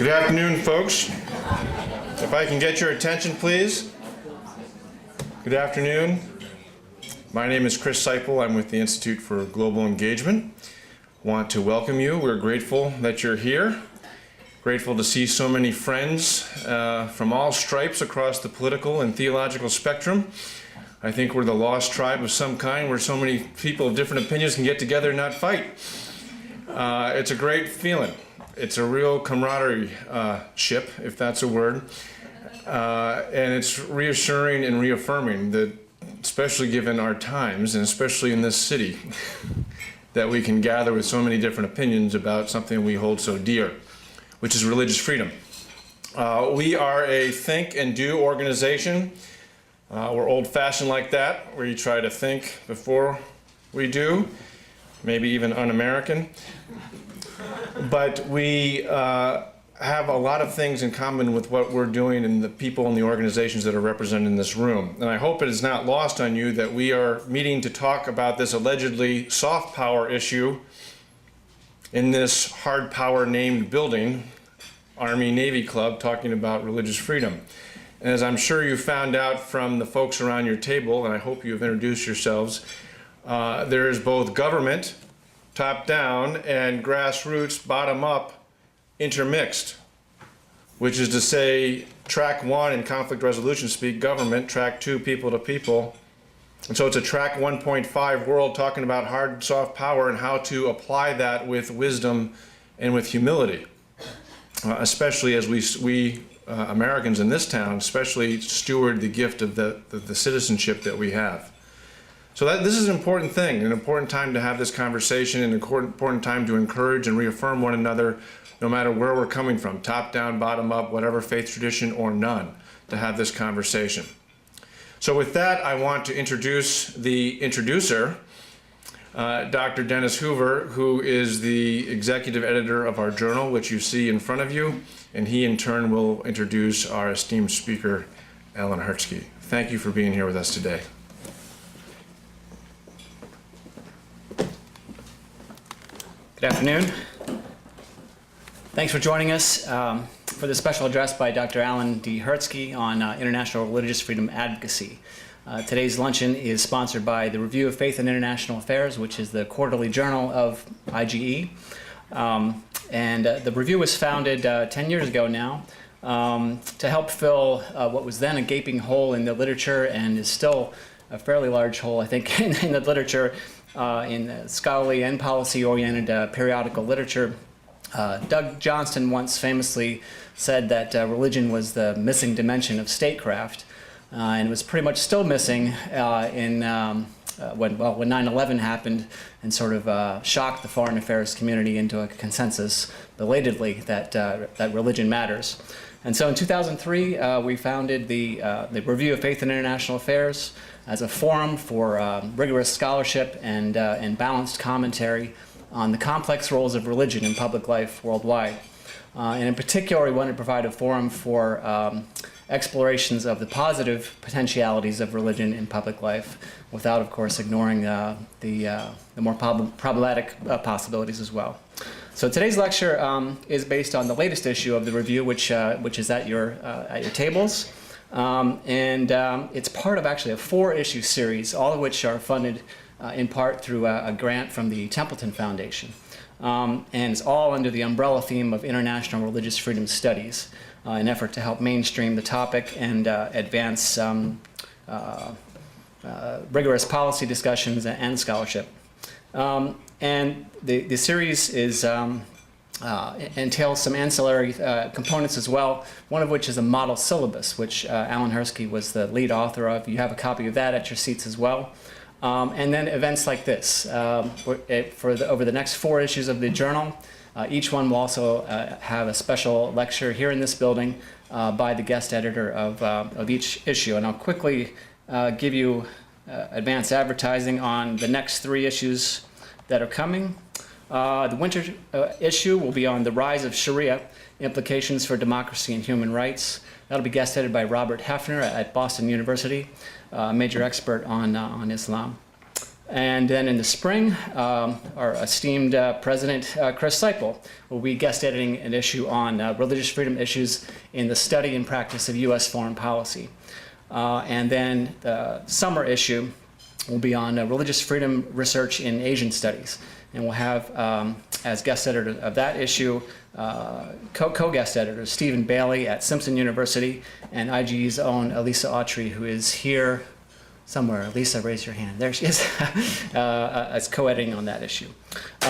Good afternoon, folks. If I can get your attention, please. Good afternoon. My name is Chris Seipel. I'm with the Institute for Global Engagement. Want to welcome you. We're grateful that you're here. Grateful to see so many friends from all stripes across the political and theological spectrum. I think we're the lost tribe of some kind where so many people of different opinions can get together and not fight. It's a great feeling. It's a real camaraderie ship, if that's a word. And it's reassuring and reaffirming that, especially given our times, and especially in this city, that we can gather with so many different opinions about something we hold so dear, which is religious freedom. We are a think and do organization. We're old-fashioned like that, where you try to think before we do, maybe even un-American. But we have a lot of things in common with what we're doing and the people and the organizations that are represented in this room. And I hope it is not lost on you that we are meeting to talk about this allegedly soft power issue in this hard power named building, Army-Navy Club, talking about religious freedom. And as I'm sure you found out from the folks around your table, and I hope you have introduced yourselves, there is both government, top-down, and grassroots, bottom-up, intermixed, which is to say, track one in conflict resolution speak, government, track two, people to people. And so it's a track 1.5 world talking about hard and soft power and how to apply that with wisdom and with humility, especially as we Americans in this town, especially steward the gift of the citizenship that we have. So this is an important thing, an important time to have this conversation, an important time to encourage and reaffirm one another, no matter where we're coming from, top down, bottom up, whatever faith tradition or none, to have this conversation. So with that, I want to introduce the introducer, Dr. Dennis Hoover, who is the executive editor of our journal, which you see in front of you, and he in turn will introduce our esteemed speaker, Alan Hertzke. Thank you for being here with us today. Good afternoon. Thanks for joining us for this special address by Dr. Alan D. Hertzke on international religious freedom advocacy. Today's luncheon is sponsored by the Review of Faith and International Affairs, which is the quarterly journal of IGE. The review was founded 10 years ago now to help fill what was then a gaping hole in the literature and is still a fairly large hole, I think, in the literature, in scholarly and policy-oriented periodical literature. Doug Johnston once famously said that religion was the missing dimension of statecraft, and was pretty much still missing when 9/11 happened and sort of shocked the foreign affairs community into a consensus, belatedly, that religion matters. And so in 2003, we founded the Review of Faith and International Affairs as a forum for rigorous scholarship and balanced commentary on the complex roles of religion in public life worldwide. And in particular, we wanted to provide a forum for explorations of the positive potentialities of religion in public life, without, of course, ignoring the more problematic possibilities as well. So today's lecture is based on the latest issue of the review, which is at your tables. It's part of actually a 4-issue series, all of which are funded in part through a grant from the Templeton Foundation. And it's all under the umbrella theme of international religious freedom studies, an effort to help mainstream the topic and advance rigorous policy discussions and scholarship. And the series entails some ancillary components as well, one of which is a model syllabus, which Alan Hertzke was the lead author of. You have a copy of that at your seats as well. And then events like this. Over the next 4 issues of the journal, each one will also have a special lecture here in this building by the guest editor of each issue. And I'll quickly give you advance advertising on the next 3 issues that are coming. The winter issue will be on the rise of Sharia, implications for democracy and human rights. That'll be guest edited by Robert Hefner at Boston University, a major expert on Islam. And then in the spring, our esteemed President Chris Seipel will be guest editing an issue on religious freedom issues in the study and practice of U.S. foreign policy. And then the summer issue will be on religious freedom research in Asian studies. And we'll have, as guest editor of that issue, co-guest editor Stephen Bailey at Simpson University, and IGE's own Elisa Autry, who is here somewhere. Lisa, raise your hand. There she is, as co-editing on that issue.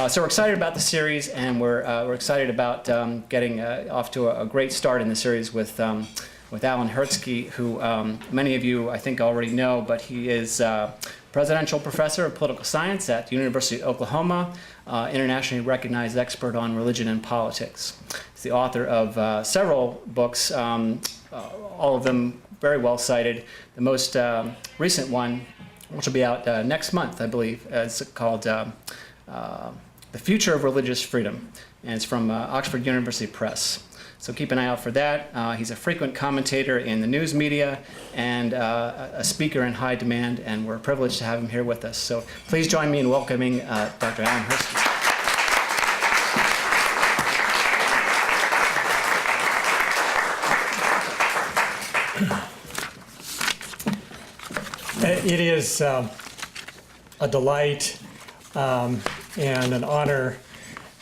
So we're excited about the series, and we're excited about getting off to a great start in the series with Alan Hertzke, who many of you I think already know, but he is presidential professor of political science at the University of Oklahoma, internationally recognized expert on religion and politics. He's the author of several books, all of them very well cited. The most recent one, which will be out next month, I believe, is called The Future of Religious Freedom, and it's from Oxford University Press. So keep an eye out for that. He's a frequent commentator in the news media and a speaker in high demand, and we're privileged to have him here with us. So please join me in welcoming Dr. Alan Hertzke. It is a delight and an honor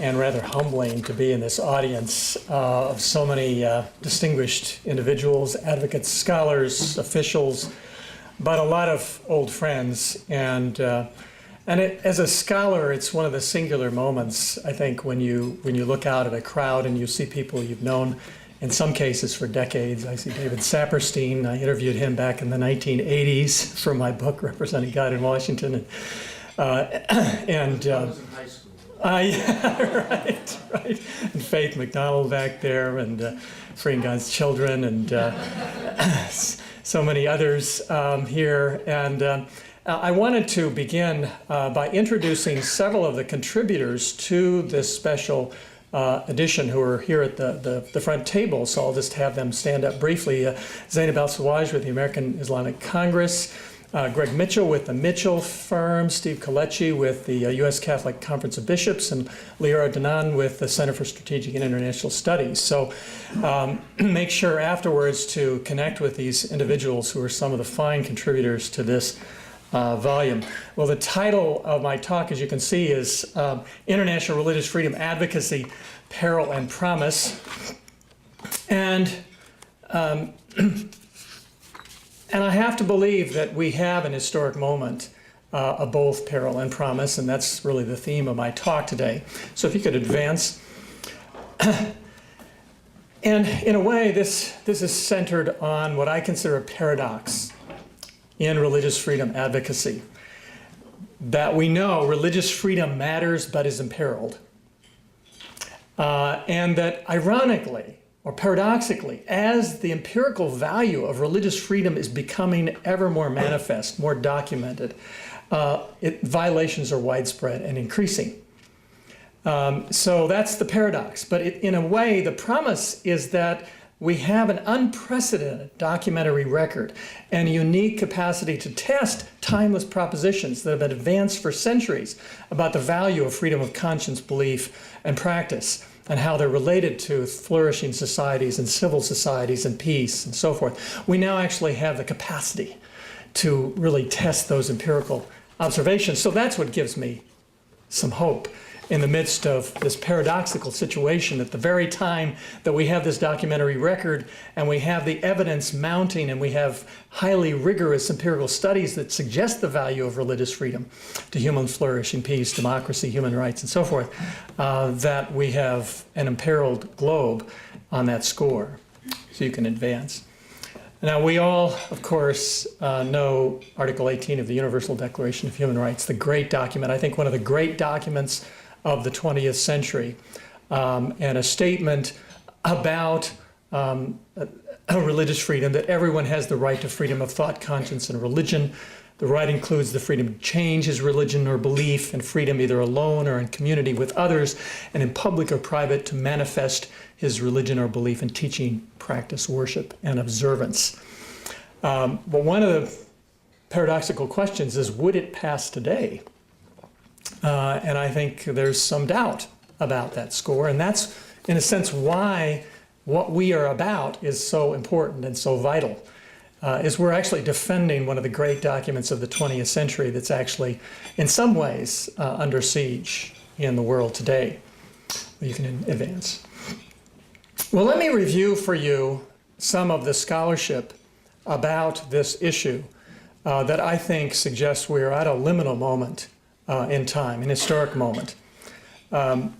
and rather humbling to be in this audience of so many distinguished individuals, advocates, scholars, officials, but a lot of old friends. And as a scholar, it's one of the singular moments, I think, when you look out at a crowd and you see people you've known, in some cases for decades. I see David Saperstein. I interviewed him back in the 1980s for my book, Representing God in Washington. And yeah, right. And Faith McDonald back there, and Freeing God's Children, and so many others here. And I wanted to begin by introducing several of the contributors to this special edition who are here at the front table. So I'll just have them stand up briefly. Zainab Al-Sawaj with the American Islamic Congress, Greg Mitchell with the Mitchell Firm, Steve Kalechi with the U.S. Catholic Conference of Bishops, and Liara Danan with the Center for Strategic and International Studies. So make sure afterwards to connect with these individuals who are some of the fine contributors to this volume. Well, the title of my talk, as you can see, is International Religious Freedom Advocacy, Peril and Promise. And I have to believe that we have an historic moment of both peril and promise, and that's really the theme of my talk today. So if you could advance. And in a way, this is centered on what I consider a paradox in religious freedom advocacy. That we know religious freedom matters but is imperiled. And that ironically, or paradoxically, as the empirical value of religious freedom is becoming ever more manifest, more documented, violations are widespread and increasing. So that's the paradox. But in a way, the promise is that we have an unprecedented documentary record and a unique capacity to test timeless propositions that have been advanced for centuries about the value of freedom of conscience, belief, and practice, and how they're related to flourishing societies and civil societies and peace and so forth. We now actually have the capacity to really test those empirical observations. So that's what gives me some hope in the midst of this paradoxical situation. At the very time that we have this documentary record and we have the evidence mounting and we have highly rigorous empirical studies that suggest the value of religious freedom to human flourishing, peace, democracy, human rights, and so forth, that we have an imperiled globe on that score. So you can advance. Now, we all, of course, know Article 18 of the Universal Declaration of Human Rights, the great document, I think one of the great documents of the 20th century, and a statement about religious freedom, that everyone has the right to freedom of thought, conscience, and religion. The right includes the freedom to change his religion or belief, and freedom either alone or in community with others, and in public or private to manifest his religion or belief in teaching, practice, worship, and observance. But one of the paradoxical questions is, would it pass today? And I think there's some doubt about that score. And that's, in a sense, why what we are about is so important and so vital. Is we're actually defending one of the great documents of the 20th century that's actually, in some ways, under siege in the world today. You can advance. Well, let me review for you some of the scholarship about this issue that I think suggests we're at a liminal moment in time, an historic moment. And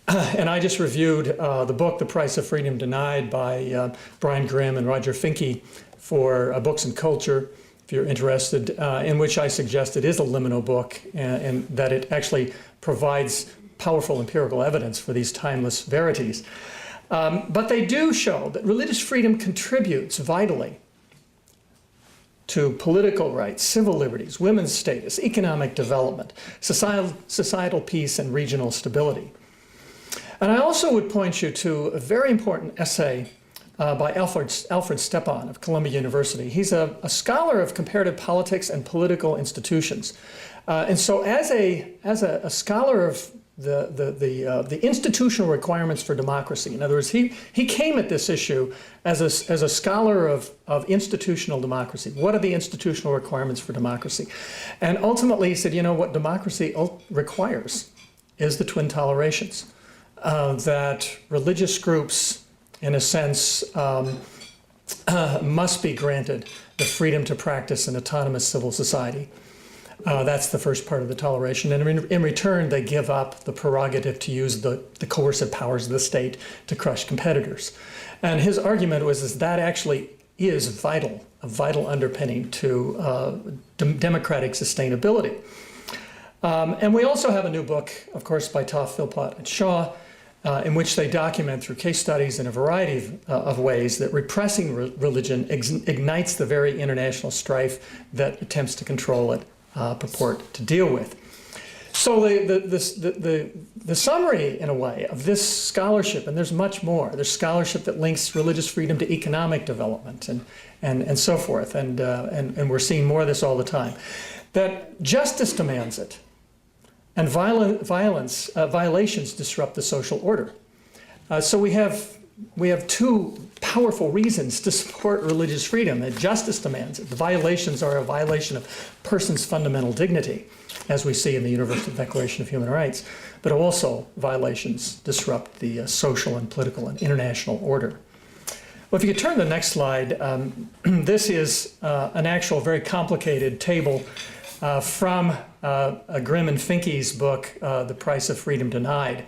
I just reviewed the book, The Price of Freedom Denied, by Brian Grimm and Roger Finke for Books and Culture, if you're interested, in which I suggest it is a liminal book and that it actually provides powerful empirical evidence for these timeless verities. But they do show that religious freedom contributes vitally to political rights, civil liberties, women's status, economic development, societal peace, and regional stability. And I also would point you to a very important essay by Alfred Stepan of Columbia University. He's a scholar of comparative politics and political institutions. And so as a scholar of the institutional requirements for democracy, in other words, he came at this issue as a scholar of institutional democracy. What are the institutional requirements for democracy? And ultimately he said, you know, what democracy requires is the twin tolerations, that religious groups, in a sense, must be granted the freedom to practice an autonomous civil society. That's the first part of the toleration. And in return, they give up the prerogative to use the coercive powers of the state to crush competitors. And his argument was that actually is vital, a vital underpinning to democratic sustainability. And we also have a new book, of course, by Toff, Philpott, and Shaw, in which they document through case studies in a variety of ways that repressing religion ignites the very international strife that attempts to control it purport to deal with. So the summary, in a way, of this scholarship, and there's much more. There's scholarship that links religious freedom to economic development and so forth, and we're seeing more of this all the time. That justice demands it, and violations disrupt the social order. So we have two powerful reasons to support religious freedom. That justice demands it. The violations are a violation of person's fundamental dignity, as we see in the Universal Declaration of Human Rights, but also violations disrupt the social and political and international order. Well, if you could turn to the next slide, this is an actual very complicated table from Grimm and Finke's book, The Price of Freedom Denied.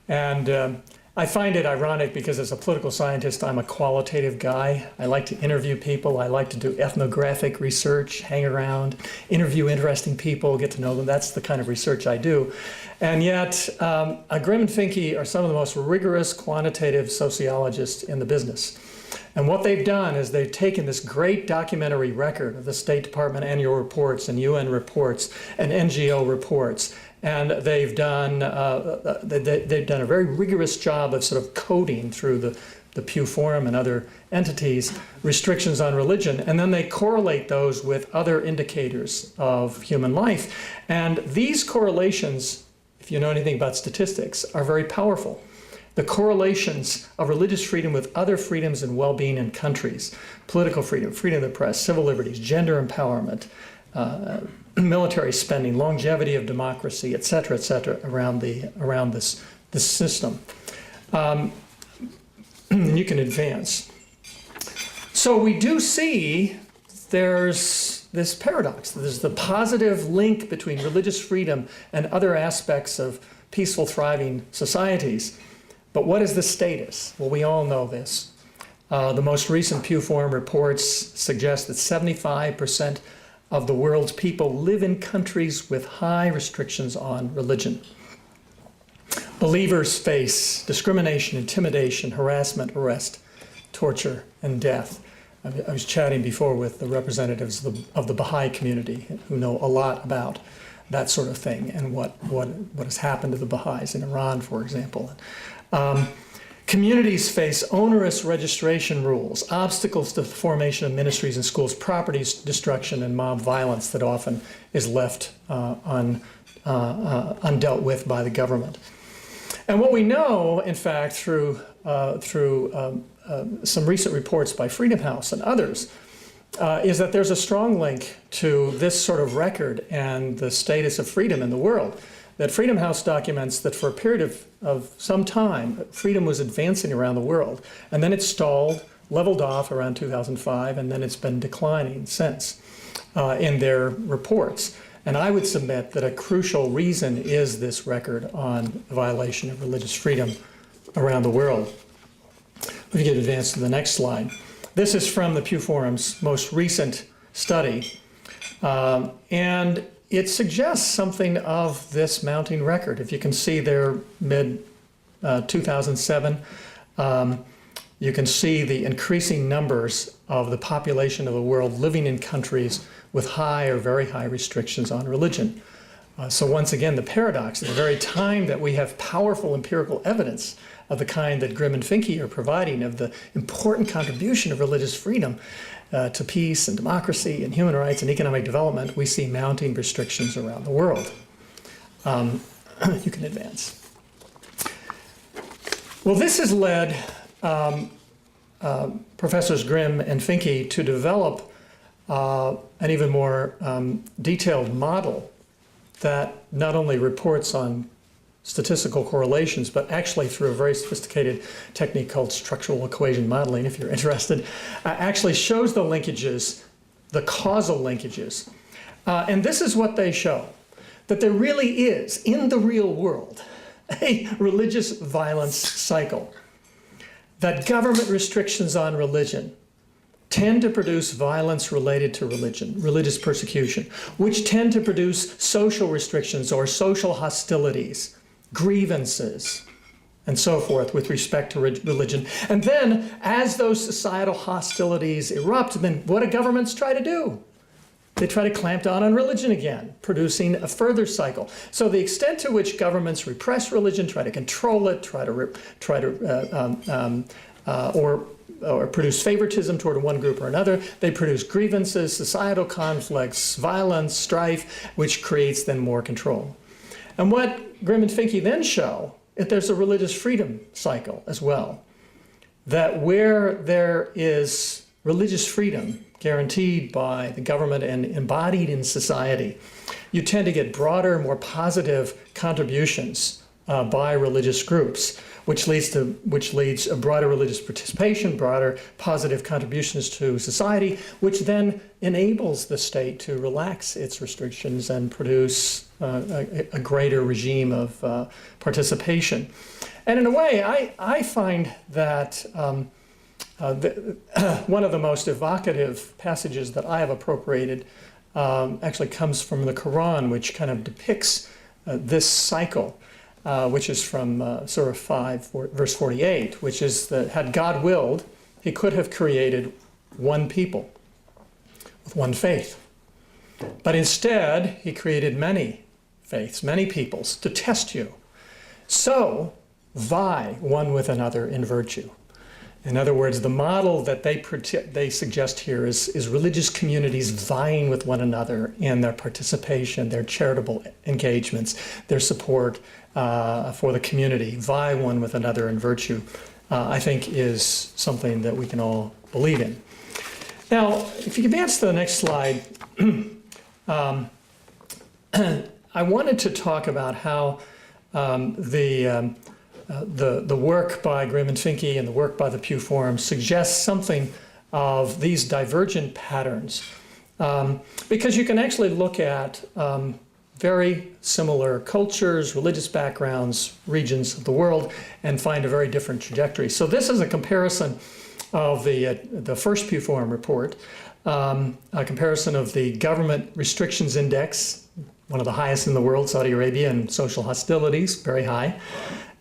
And I find it ironic because as a political scientist, I'm a qualitative guy. I like to interview people. I like to do ethnographic research, hang around, interview interesting people, get to know them. That's the kind of research I do. And yet, Grimm and Finke are some of the most rigorous quantitative sociologists in the business. And what they've done is they've taken this great documentary record of the State Department annual reports and UN reports and NGO reports, and they've done a very rigorous job of sort of coding through the Pew Forum and other entities restrictions on religion, and then they correlate those with other indicators of human life. And these correlations, if you know anything about statistics, are very powerful. The correlations of religious freedom with other freedoms and well-being in countries, political freedom, freedom of the press, civil liberties, gender empowerment, military spending, longevity of democracy, et cetera, around this system. You can advance. So we do see there's this paradox. There's the positive link between religious freedom and other aspects of peaceful, thriving societies. But what is the status? Well, we all know this. The most recent Pew Forum reports suggest that 75% of the world's people live in countries with high restrictions on religion. Believers face discrimination, intimidation, harassment, arrest, torture, and death. I was chatting before with the representatives of the Baha'i community who know a lot about that sort of thing and what has happened to the Baha'is in Iran, for example. Communities face onerous registration rules, obstacles to the formation of ministries and schools, property destruction, and mob violence that often is left undealt with by the government. And what we know, in fact, through some recent reports by Freedom House and others, is that there's a strong link to this sort of record and the status of freedom in the world. That Freedom House documents that for a period of some time, freedom was advancing around the world, and then it stalled, leveled off around 2005, and then it's been declining since in their reports. And I would submit that a crucial reason is this record on violation of religious freedom around the world. If you could advance to the next slide. This is from the Pew Forum's most recent study, and it suggests something of this mounting record. If you can see there, mid-2007, you can see the increasing numbers of the population of the world living in countries with high or very high restrictions on religion. So once again, the paradox, at the very time that we have powerful empirical evidence of the kind that Grimm and Finke are providing of the important contribution of religious freedom to peace and democracy and human rights and economic development, we see mounting restrictions around the world. You can advance. Well, this has led Professors Grimm and Finke to develop an even more detailed model that not only reports on statistical correlations, but actually through a very sophisticated technique called structural equation modeling, if you're interested, actually shows the linkages, the causal linkages. And this is what they show, that there really is, in the real world, a religious violence cycle, that government restrictions on religion tend to produce violence related to religion, religious persecution, which tend to produce social restrictions or social hostilities, grievances, and so forth with respect to religion. And then, as those societal hostilities erupt, then what do governments try to do? They try to clamp down on religion again, producing a further cycle. So the extent to which governments repress religion, try to control it, or produce favoritism toward one group or another, they produce grievances, societal conflicts, violence, strife, which creates then more control. And what Grimm and Finke then show, that there's a religious freedom cycle as well. That where there is religious freedom guaranteed by the government and embodied in society, you tend to get broader, more positive contributions by religious groups, which leads a broader religious participation, broader positive contributions to society, which then enables the state to relax its restrictions and produce a greater regime of participation. And in a way, I find that one of the most evocative passages that I have appropriated actually comes from the Quran, which kind of depicts this cycle. Which is from Surah 5, verse 48, which is that had God willed, he could have created one people with one faith. But instead, he created many faiths, many peoples to test you. So, vie one with another in virtue. In other words, the model that they suggest here is religious communities vying with one another in their participation, their charitable engagements, their support for the community, vie one with another in virtue, I think is something that we can all believe in. Now, if you advance to the next slide, I wanted to talk about how the work by Grimm and Finke and the work by the Pew Forum suggests something of these divergent patterns. Because you can actually look at very similar cultures, religious backgrounds, regions of the world, and find a very different trajectory. So this is a comparison of the first Pew Forum report, a comparison of the government restrictions index, one of the highest in the world, Saudi Arabia, and social hostilities, very high,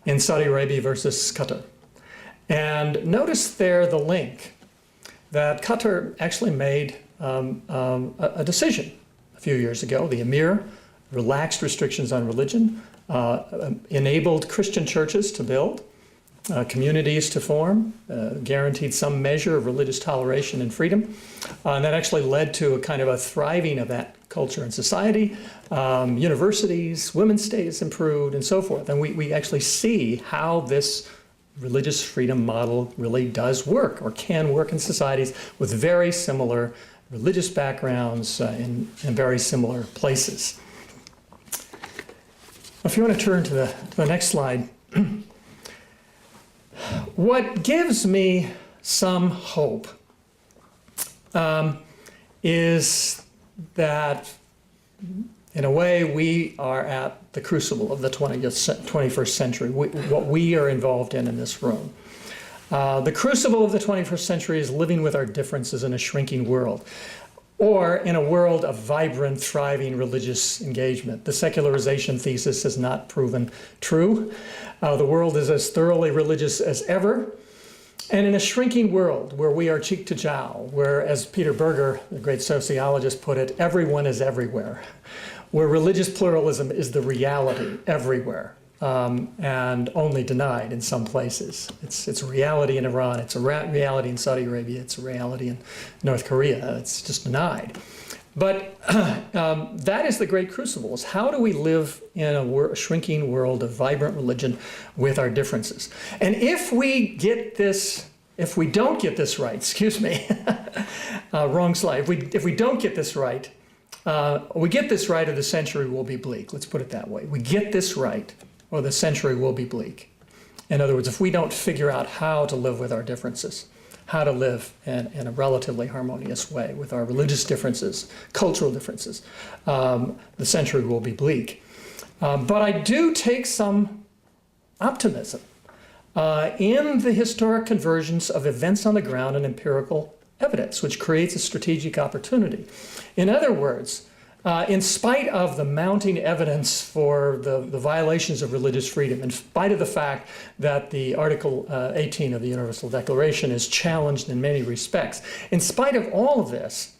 in Saudi Arabia versus Qatar. And notice there the link that Qatar actually made a decision a few years ago. The emir relaxed restrictions on religion, enabled Christian churches to build, communities to form, guaranteed some measure of religious toleration and freedom. And that actually led to a kind of a thriving of that culture and society. Universities, women's status improved, and so forth. And we actually see how this religious freedom model really does work, or can work in societies with very similar religious backgrounds in very similar places. If you want to turn to the next slide, what gives me some hope is that, in a way, we are at the crucible of the 21st century, what we are involved in this room. The crucible of the 21st century is living with our differences in a shrinking world, or in a world of vibrant, thriving religious engagement. The secularization thesis has not proven true. The world is as thoroughly religious as ever. And in a shrinking world where we are cheek to jowl, where, as Peter Berger, the great sociologist, put it, everyone is everywhere, where religious pluralism is the reality everywhere, and only denied in some places. It's a reality in Iran, it's a reality in Saudi Arabia, it's a reality in North Korea. It's just denied. But that is the great crucible, is how do we live in a shrinking world of vibrant religion with our differences? And if we don't get this right, excuse me, wrong slide, if we don't get this right, we get this right or the century will be bleak. Let's put it that way. We get this right or the century will be bleak. In other words, if we don't figure out how to live with our differences, how to live in a relatively harmonious way with our religious differences, cultural differences, the century will be bleak. But I do take some optimism in the historic convergence of events on the ground and empirical evidence, which creates a strategic opportunity. In other words, in spite of the mounting evidence for the violations of religious freedom, in spite of the fact that the Article 18 of the Universal Declaration is challenged in many respects, in spite of all of this,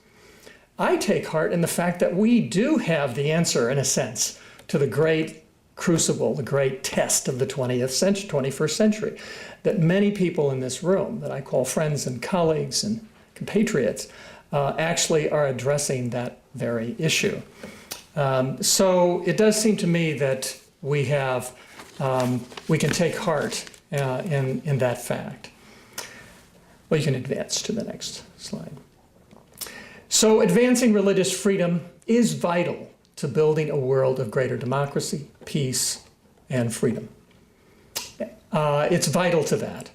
I take heart in the fact that we do have the answer, in a sense, to the great crucible, the great test of the 21st century, that many people in this room, that I call friends and colleagues and compatriots, actually are addressing that very issue. So it does seem to me that we can take heart in that fact. Well, you can advance to the next slide. So advancing religious freedom is vital to building a world of greater democracy, peace, and freedom. It's vital to that.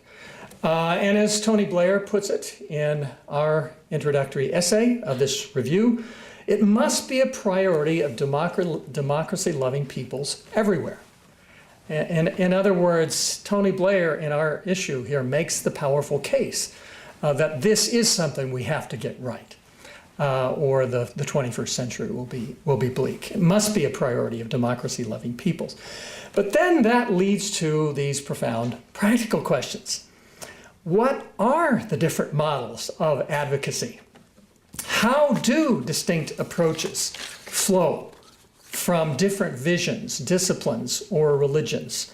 And as Tony Blair puts it in our introductory essay of this review, it must be a priority of democracy-loving peoples everywhere. And in other words, Tony Blair in our issue here makes the powerful case that this is something we have to get right, or the 21st century will be bleak. It must be a priority of democracy-loving peoples. But then that leads to these profound practical questions. What are the different models of advocacy? How do distinct approaches flow from different visions, disciplines, or religions?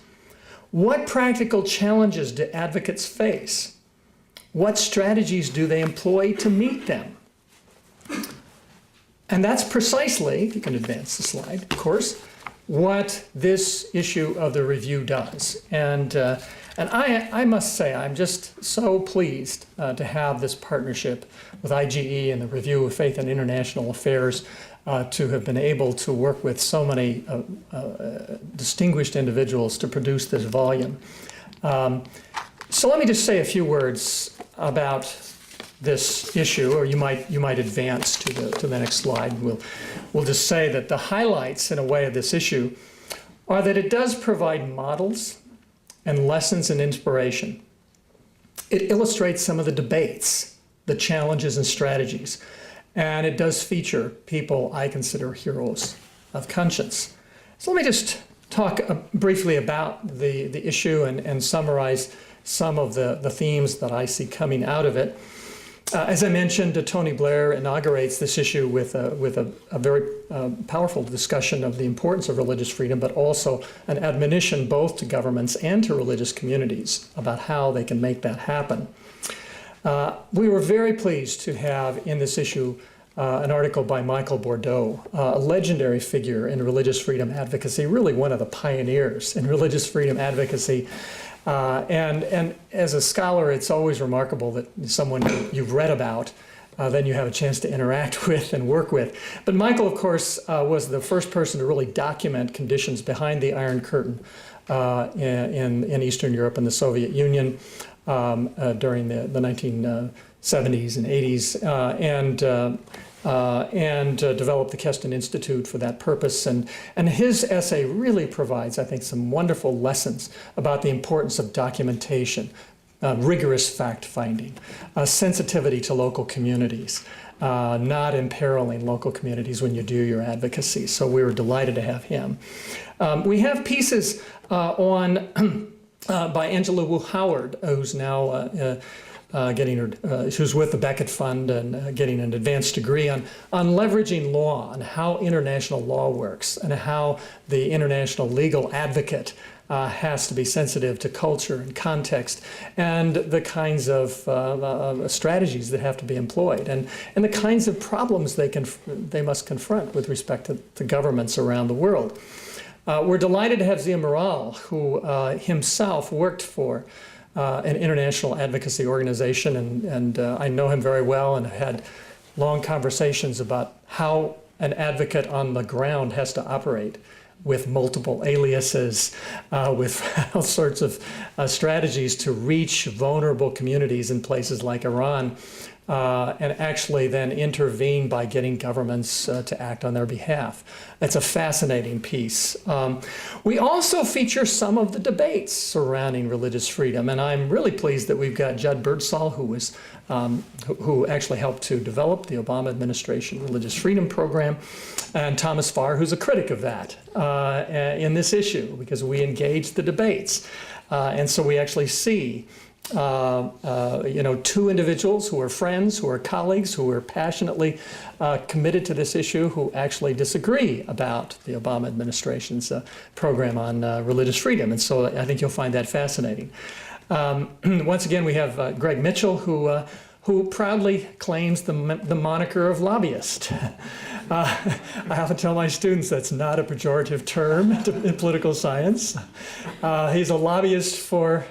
What practical challenges do advocates face? What strategies do they employ to meet them? And that's precisely, if you can advance the slide, of course, what this issue of the review does. And I must say, I'm just so pleased to have this partnership with IGE and the Review of Faith and International Affairs to have been able to work with so many distinguished individuals to produce this volume. So let me just say a few words about this issue, or you might advance to the next slide. We'll just say that the highlights, in a way, of this issue are that it does provide models and lessons and inspiration. It illustrates some of the debates, the challenges and strategies, and it does feature people I consider heroes of conscience. So let me just talk briefly about the issue and summarize some of the themes that I see coming out of it. As I mentioned, Tony Blair inaugurates this issue with a very powerful discussion of the importance of religious freedom, but also an admonition both to governments and to religious communities about how they can make that happen. We were very pleased to have in this issue an article by Michael Bordeaux, a legendary figure in religious freedom advocacy, really one of the pioneers in religious freedom advocacy. And as a scholar, it's always remarkable that someone you've read about, then you have a chance to interact with and work with. But Michael, of course, was the first person to really document conditions behind the Iron Curtain in Eastern Europe and the Soviet Union during the 1970s and 80s, and developed the Keston Institute for that purpose. And his essay really provides, I think, some wonderful lessons about the importance of documentation, rigorous fact-finding, sensitivity to local communities, not imperiling local communities when you do your advocacy. So we were delighted to have him. We have pieces on by Angela Wu Howard, who's now who's with the Beckett Fund and getting an advanced degree on leveraging law and how international law works and how the international legal advocate has to be sensitive to culture and context and the kinds of strategies that have to be employed and the kinds of problems they must confront with respect to governments around the world. We're delighted to have Zia Moral, who himself worked for an international advocacy organization, and I know him very well and have had long conversations about how an advocate on the ground has to operate with multiple aliases, with all sorts of strategies to reach vulnerable communities in places like Iran, and actually then intervene by getting governments to act on their behalf. It's a fascinating piece. We also feature some of the debates surrounding religious freedom, and I'm really pleased that we've got Judd Birdsall, who actually helped to develop the Obama administration religious freedom program, and Thomas Farr, who's a critic of that in this issue, because we engage the debates. And so we actually see two individuals who are friends, who are colleagues, who are passionately committed to this issue, who actually disagree about the Obama administration's program on religious freedom. And so I think you'll find that fascinating. Once again, we have Greg Mitchell, who proudly claims the moniker of lobbyist. I often tell my students that's not a pejorative term in political science. He's a lobbyist for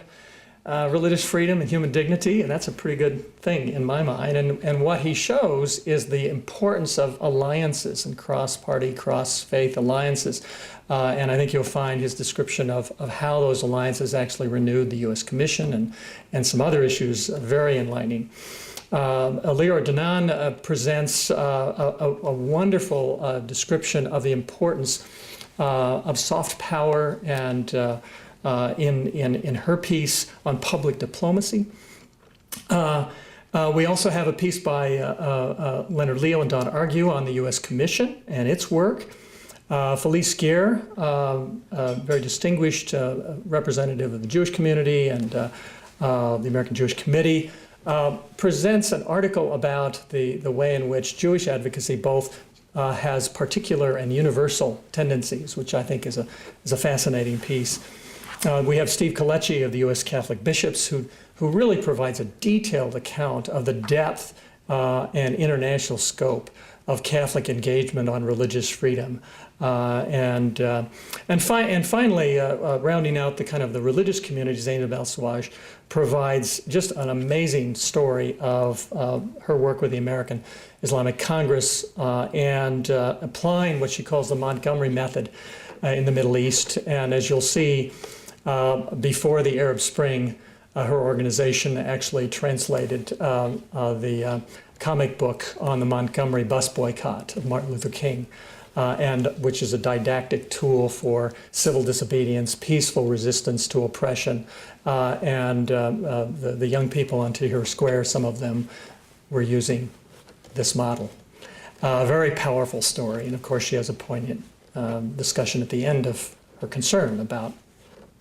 religious freedom and human dignity, and that's a pretty good thing in my mind. And what he shows is the importance of alliances and cross-party, cross-faith alliances. And I think you'll find his description of how those alliances actually renewed the U.S. Commission and some other issues very enlightening. Leora Danan presents a wonderful description of the importance of soft power and in her piece on public diplomacy. We also have a piece by Leonard Leo and Don Argue on the U.S. Commission and its work. Felice Geer, a very distinguished representative of the Jewish community and the American Jewish Committee, presents an article about the way in which Jewish advocacy both has particular and universal tendencies, which I think is a fascinating piece. We have Steve Kalechi of the U.S. Catholic Bishops, who really provides a detailed account of the depth and international scope of Catholic engagement on religious freedom. And finally, rounding out the kind of the religious community, Zainab El-Sawaj provides just an amazing story of her work with the American Islamic Congress and applying what she calls the Montgomery method in the Middle East. And as you'll see, before the Arab Spring, her organization actually translated the comic book on the Montgomery bus boycott of Martin Luther King, and which is a didactic tool for civil disobedience, peaceful resistance to oppression, and the young people on Tahrir Square, some of them were using this model. Very powerful story, and of course she has a poignant discussion at the end of her concern about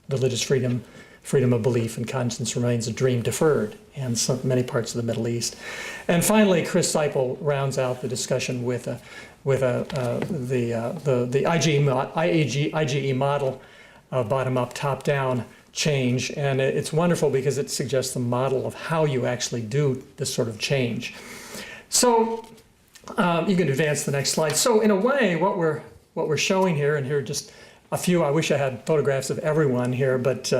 religious freedom freedom of belief and conscience remains a dream deferred in many parts of the Middle East. And finally, Chris Seipel rounds out the discussion with the IGE model of bottom-up, top-down change. And it's wonderful because it suggests the model of how you actually do this sort of change. So you can advance the next slide. So in a way, what we're showing here, and here are just a few, I wish I had photographs of everyone here, but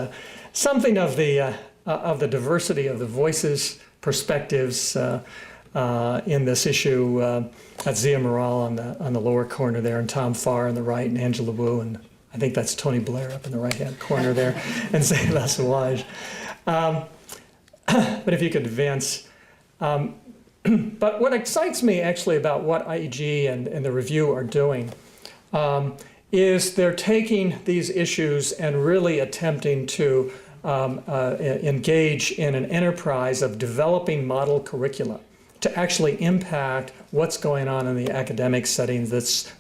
something of the diversity of the voices, perspectives in this issue. That's Zia Morale on the lower corner there, and Tom Farr on the right, and Angela Wu, and I think that's Tony Blair up in the right-hand corner there, and Zayla Sawaj. But if you could advance. But what excites me actually about what IEG and the review are doing is they're taking these issues and really attempting to engage in an enterprise of developing model curricula to actually impact what's going on in the academic settings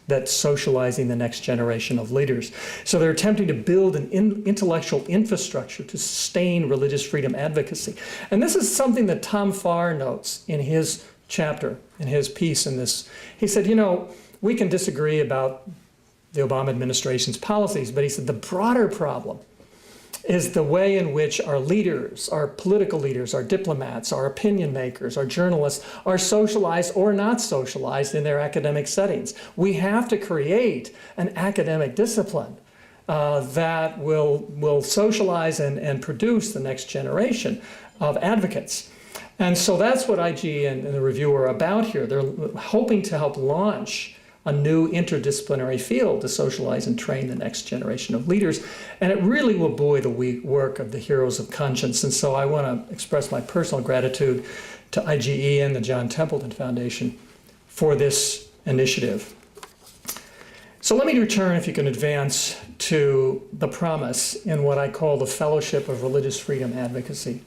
that's socializing the next generation of leaders. So they're attempting to build an intellectual infrastructure to sustain religious freedom advocacy. And this is something that Tom Farr notes in his chapter, in his piece in this. He said, you know, we can disagree about the Obama administration's policies, but he said the broader problem is the way in which our leaders, our political leaders, our diplomats, our opinion makers, our journalists are socialized or not socialized in their academic settings. We have to create an academic discipline that will socialize and produce the next generation of advocates. And so that's what IG and the review are about here. They're hoping to help launch a new interdisciplinary field to socialize and train the next generation of leaders. And it really will buoy the work of the heroes of conscience. And so I want to express my personal gratitude to IGE and the John Templeton Foundation for this initiative. So let me return, if you can advance, to the promise in what I call the Fellowship of Religious Freedom Advocacy.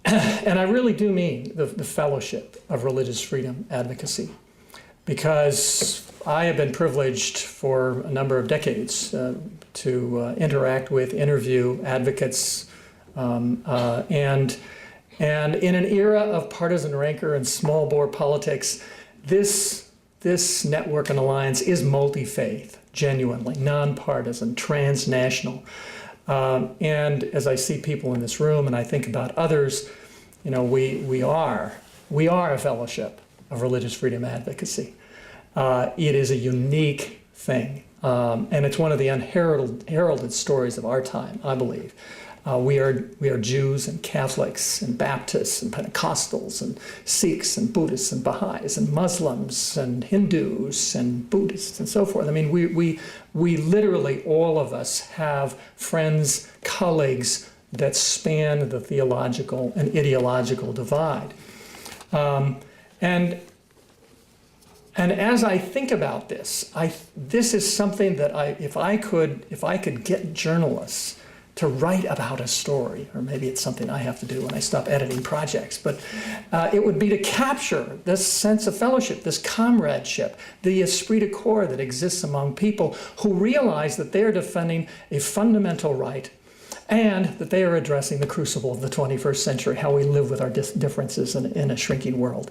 And I really do mean the fellowship of religious freedom advocacy, because I have been privileged for a number of decades to interact with, interview advocates, and in an era of partisan rancor and small bore politics, this network and alliance is multi-faith, genuinely, nonpartisan, transnational. And as I see people in this room and I think about others, you know, we are a fellowship of religious freedom advocacy. It is a unique thing, and it's one of the unheralded stories of our time, I believe. We are Jews and Catholics and Baptists and Pentecostals and Sikhs and Buddhists and Baha'is and Muslims and Hindus and Buddhists and so forth. I mean, we literally, all of us, have friends, colleagues that span the theological and ideological divide. And as I think about this, this is something that if I could get journalists to write about a story, or maybe it's something I have to do when I stop editing projects, but it would be to capture this sense of fellowship, this comradeship, the esprit de corps that exists among people who realize that they are defending a fundamental right and that they are addressing the crucible of the 21st century, how we live with our differences in a shrinking world.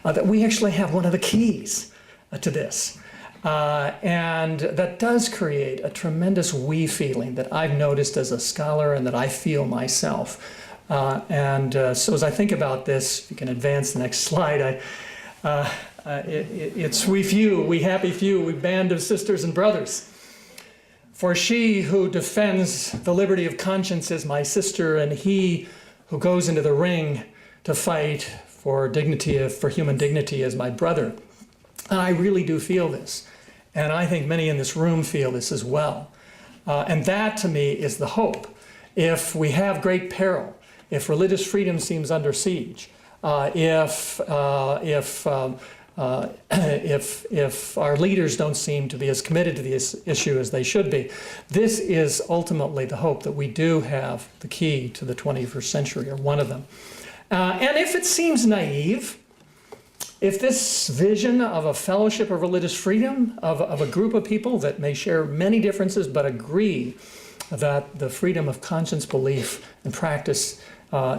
That we actually have one of the keys to this. And that does create a tremendous we feeling that I've noticed as a scholar and that I feel myself. So as I think about this, if you can advance the next slide, it's we happy few, we band of sisters and brothers. For she who defends the liberty of conscience is my sister, and he who goes into the ring to fight for human dignity is my brother. And I really do feel this. And I think many in this room feel this as well. And that, to me, is the hope. If we have great peril, if religious freedom seems under siege, if our leaders don't seem to be as committed to this issue as they should be, this is ultimately the hope that we do have the key to the 21st century, or one of them. And if it seems naive, if this vision of a fellowship of religious freedom, of a group of people that may share many differences but agree that the freedom of conscience, belief, and practice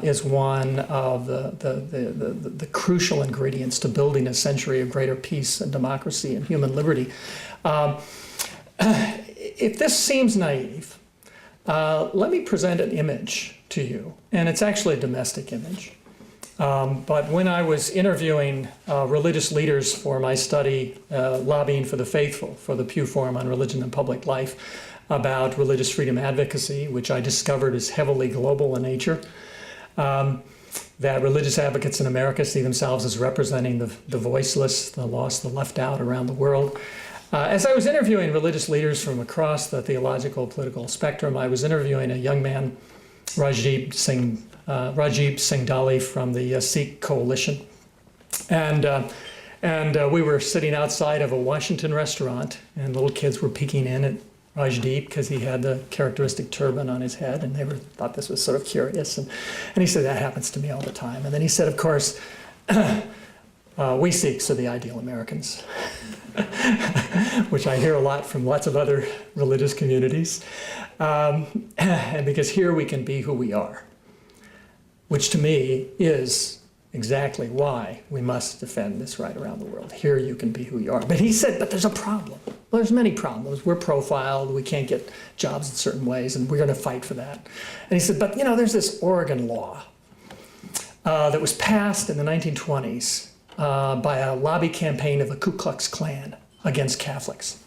is one of the crucial ingredients to building a century of greater peace and democracy and human liberty. If this seems naive, let me present an image to you, and it's actually a domestic image. But when I was interviewing religious leaders for my study, Lobbying for the Faithful, for the Pew Forum on Religion and Public Life, about religious freedom advocacy, which I discovered is heavily global in nature, that religious advocates in America see themselves as representing the voiceless, the lost, the left out around the world. As I was interviewing religious leaders from across the theological, political spectrum, I was interviewing a young man, Rajib Singh Dali from the Sikh Coalition. And we were sitting outside of a Washington restaurant, and little kids were peeking in at Rajdeep because he had the characteristic turban on his head, and they thought this was sort of curious. And he said, that happens to me all the time. And then he said, of course, we Sikhs are the ideal Americans, which I hear a lot from lots of other religious communities. And because here we can be who we are, which to me is exactly why we must defend this right around the world. Here you can be who you are. But he said, but there's a problem. Well, there's many problems. We're profiled, we can't get jobs in certain ways, and we're going to fight for that. And he said, but there's this Oregon law that was passed in the 1920s by a lobby campaign of the Ku Klux Klan against Catholics.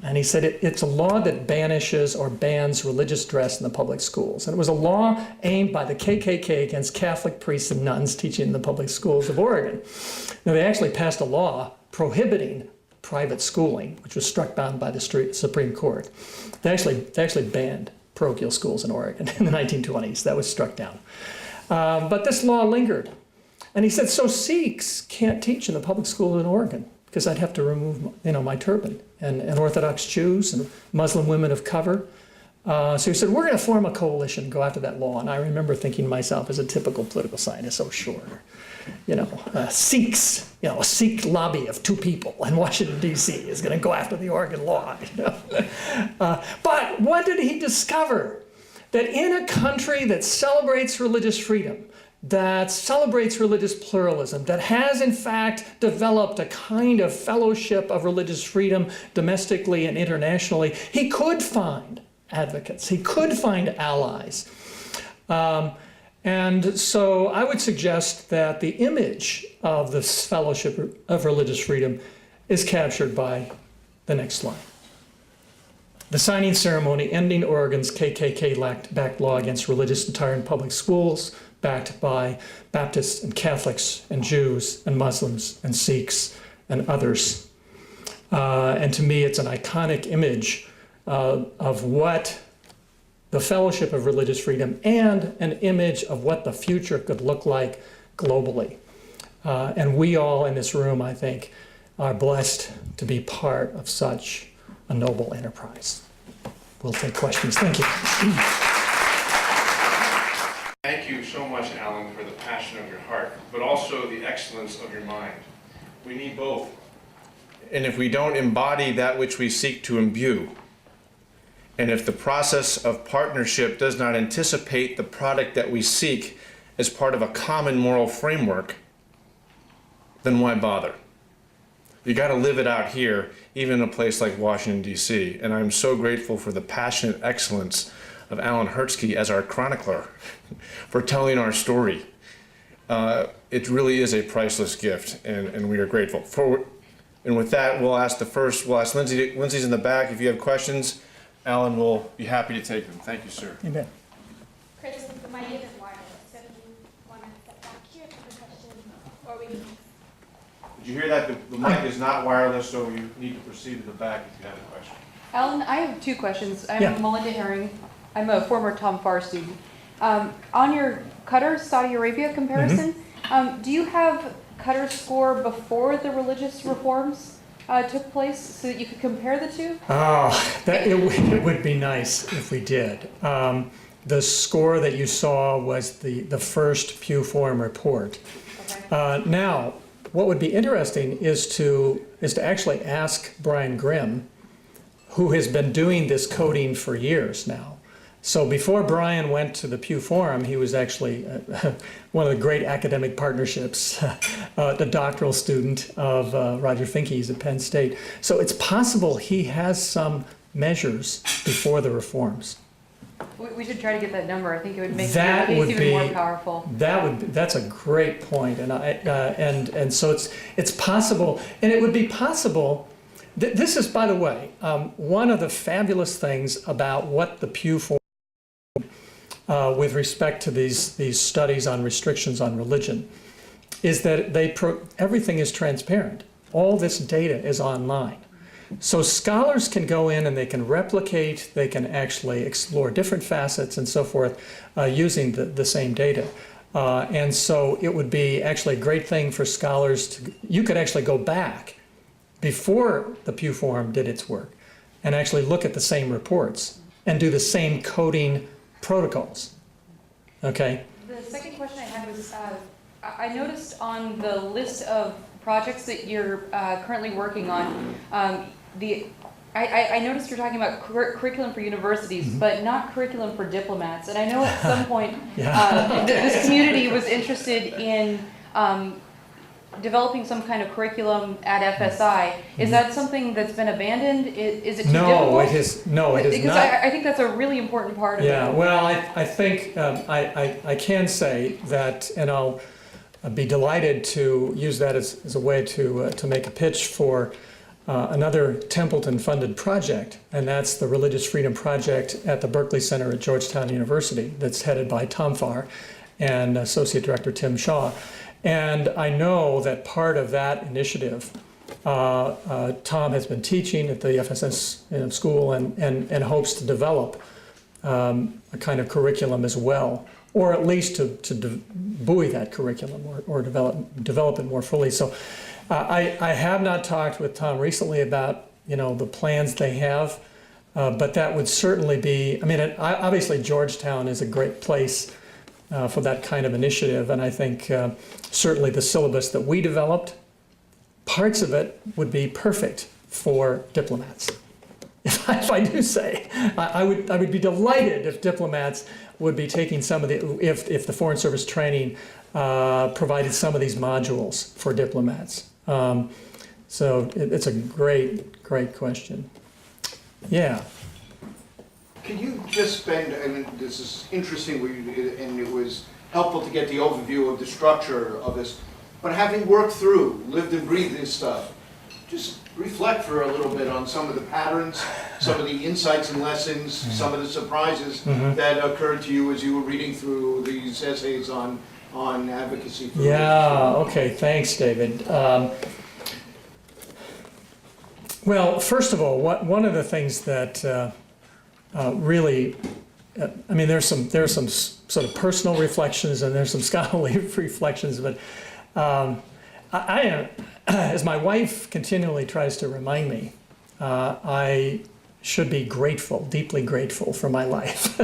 And he said it's a law that banishes or bans religious dress in the public schools. And it was a law aimed by the KKK against Catholic priests and nuns teaching in the public schools of Oregon. Now, they actually passed a law prohibiting private schooling, which was struck down by the Supreme Court. They actually banned parochial schools in Oregon in the 1920s. That was struck down. But this law lingered. And he said, so Sikhs can't teach in the public school in Oregon because I'd have to remove my turban. And Orthodox Jews and Muslim women of color. So he said, we're going to form a coalition and go after that law. And I remember thinking to myself as a typical political scientist, oh, sure. Sikhs, a Sikh lobby of 2 people in Washington, D.C. is going to go after the Oregon law. But what did he discover? That in a country that celebrates religious freedom, that celebrates religious pluralism, that has in fact developed a kind of fellowship of religious freedom domestically and internationally, he could find advocates, he could find allies. And so I would suggest that the image of this fellowship of religious freedom is captured by the next slide. The signing ceremony ending Oregon's KKK-backed law against religious attire in public schools, backed by Baptists and Catholics and Jews and Muslims and Sikhs and others. And to me, it's an iconic image of what the fellowship of religious freedom and an image of what the future could look like globally. And we all in this room, I think, are blessed to be part of such a noble enterprise. We'll take questions. Thank you. Thank you so much, Alan, for the passion of your heart, but also the excellence of your mind. We need both. And if we don't embody that which we seek to imbue, and if the process of partnership does not anticipate the product that we seek as part of a common moral framework, then why bother? You got to live it out here, even in a place like Washington, D.C. And I'm so grateful for the passionate excellence of Alan Hertzke as our chronicler for telling our story. It really is a priceless gift, and we are grateful. And with that, we'll ask Lindsay. Lindsay's in the back. If you have questions, Alan will be happy to take them. Thank you, sir. Amen. Chris, my name is wireless, so do you want to step back here for the question, or we can... Did you hear that? The mic is not wireless, so you need to proceed to the back if you have a question. Alan, I have 2 questions. I'm Yeah. Melinda Herring. I'm a former Tom Farr student. On your Qatar, Saudi Arabia comparison, do you have Qatar's score before the religious reforms took place so that you could compare the 2? Oh, it would be nice if we did. The score that you saw was the first Pew Forum report. Okay. Now, what would be interesting is to actually ask Brian Grimm who has been doing this coding for years now. So before Brian went to the Pew Forum, he was actually one of the great academic partnerships, the doctoral student of Roger Finke's at Penn State. So it's possible he has some measures before the reforms. We should try to get that number. I think it would make That the would case be even more powerful. That's a great point, and so it's possible, and it would be possible. This is, by the way, one of the fabulous things about what the Pew Forum with respect to these studies on restrictions on religion is that everything is transparent. All this data is online. So scholars can go in and they can replicate, they can actually explore different facets and so forth using the same data. And so it would be actually a great thing for scholars you could actually go back before the Pew Forum did its work and actually look at the same reports and do the same coding protocols. Okay? The second question I had was, I noticed on the list of projects that you're currently working on, I noticed you're talking about curriculum for universities, but not curriculum for diplomats. And I know at some point this community was interested in developing some kind of curriculum at FSI. Is that something that's been abandoned? Is it too difficult? It is not. Because I think that's a really important part of it. Yeah, well, I think I can say that, and I'll be delighted to use that as a way to make a pitch for another Templeton-funded project, and that's the Religious Freedom Project at the Berkeley Center at Georgetown University that's headed by Tom Farr and Associate Director Tim Shaw. And I know that part of that initiative, Tom has been teaching at the FSS school and hopes to develop a kind of curriculum as well, or at least to buoy that curriculum or develop it more fully. So I have not talked with Tom recently about the plans they have, but that would certainly be, obviously Georgetown is a great place for that kind of initiative, and I think certainly the syllabus that we developed, parts of it would be perfect for diplomats. If I do say, I would be delighted if diplomats would be taking some of if the Foreign Service training provided some of these modules for diplomats. So it's a great question. Yeah. Can you just spend, this is interesting, and it was helpful to get the overview of the structure of this, but having worked through, lived and breathed this stuff, just reflect for a little bit on some of the patterns, some of the insights and lessons, some of the surprises that occurred to you as you were reading through these essays on advocacy. For Okay, thanks, David. Well, first of all, one of the things that really, there's some sort of personal reflections and there's some scholarly reflections, but I am, as my wife continually tries to remind me, I should be grateful, deeply grateful for my life.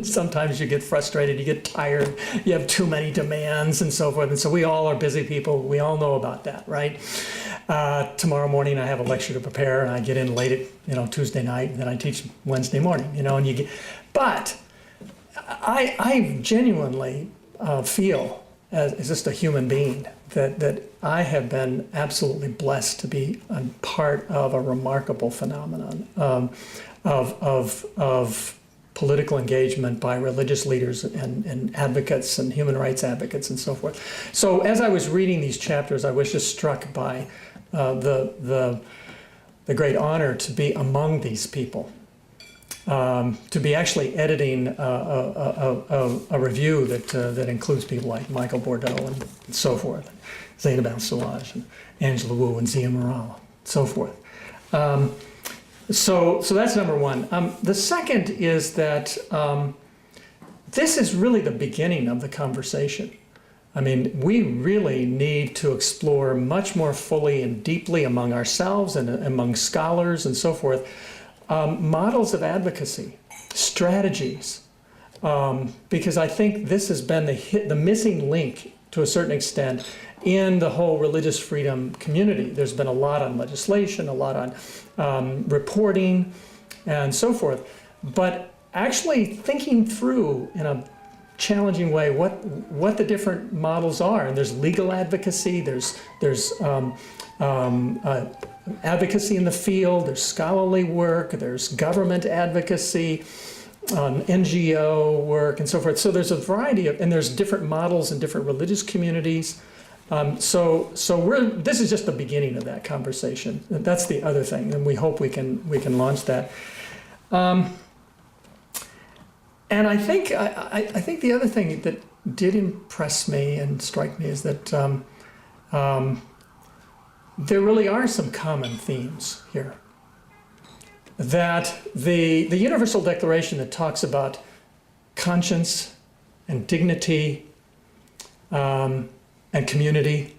Sometimes you get frustrated, you get tired, you have too many demands and so forth. And so we all are busy people. We all know about that, right? Tomorrow morning I have a lecture to prepare and I get in late at Tuesday night, and then I teach Wednesday morning, and you get, but I genuinely feel as just a human being that I have been absolutely blessed to be a part of a remarkable phenomenon of political engagement by religious leaders and advocates and human rights advocates and so forth. So as I was reading these chapters, I was just struck by the great honor to be among these people. To be actually editing a review that includes people like Michael Bordeaux and so forth, Zainab Al-Sawaj and Angela Wu and Zia Morale, so forth. So that's number one. The second is that this is really the beginning of the conversation. We really need to explore much more fully and deeply among ourselves and among scholars and so forth, models of advocacy, strategies, because I think this has been the missing link to a certain extent in the whole religious freedom community. There's been a lot on legislation, a lot on reporting, and so forth. But actually thinking through in a challenging way what the different models are. And there's legal advocacy, there's advocacy in the field, there's scholarly work, there's government advocacy, NGO work, and so forth. So there's a variety of, and there's different models in different religious communities. So this is just the beginning of that conversation. That's the other thing, and we hope we can launch that. And I think the other thing that did impress me and strike me is that there really are some common themes here. That the Universal Declaration that talks about conscience and dignity and community,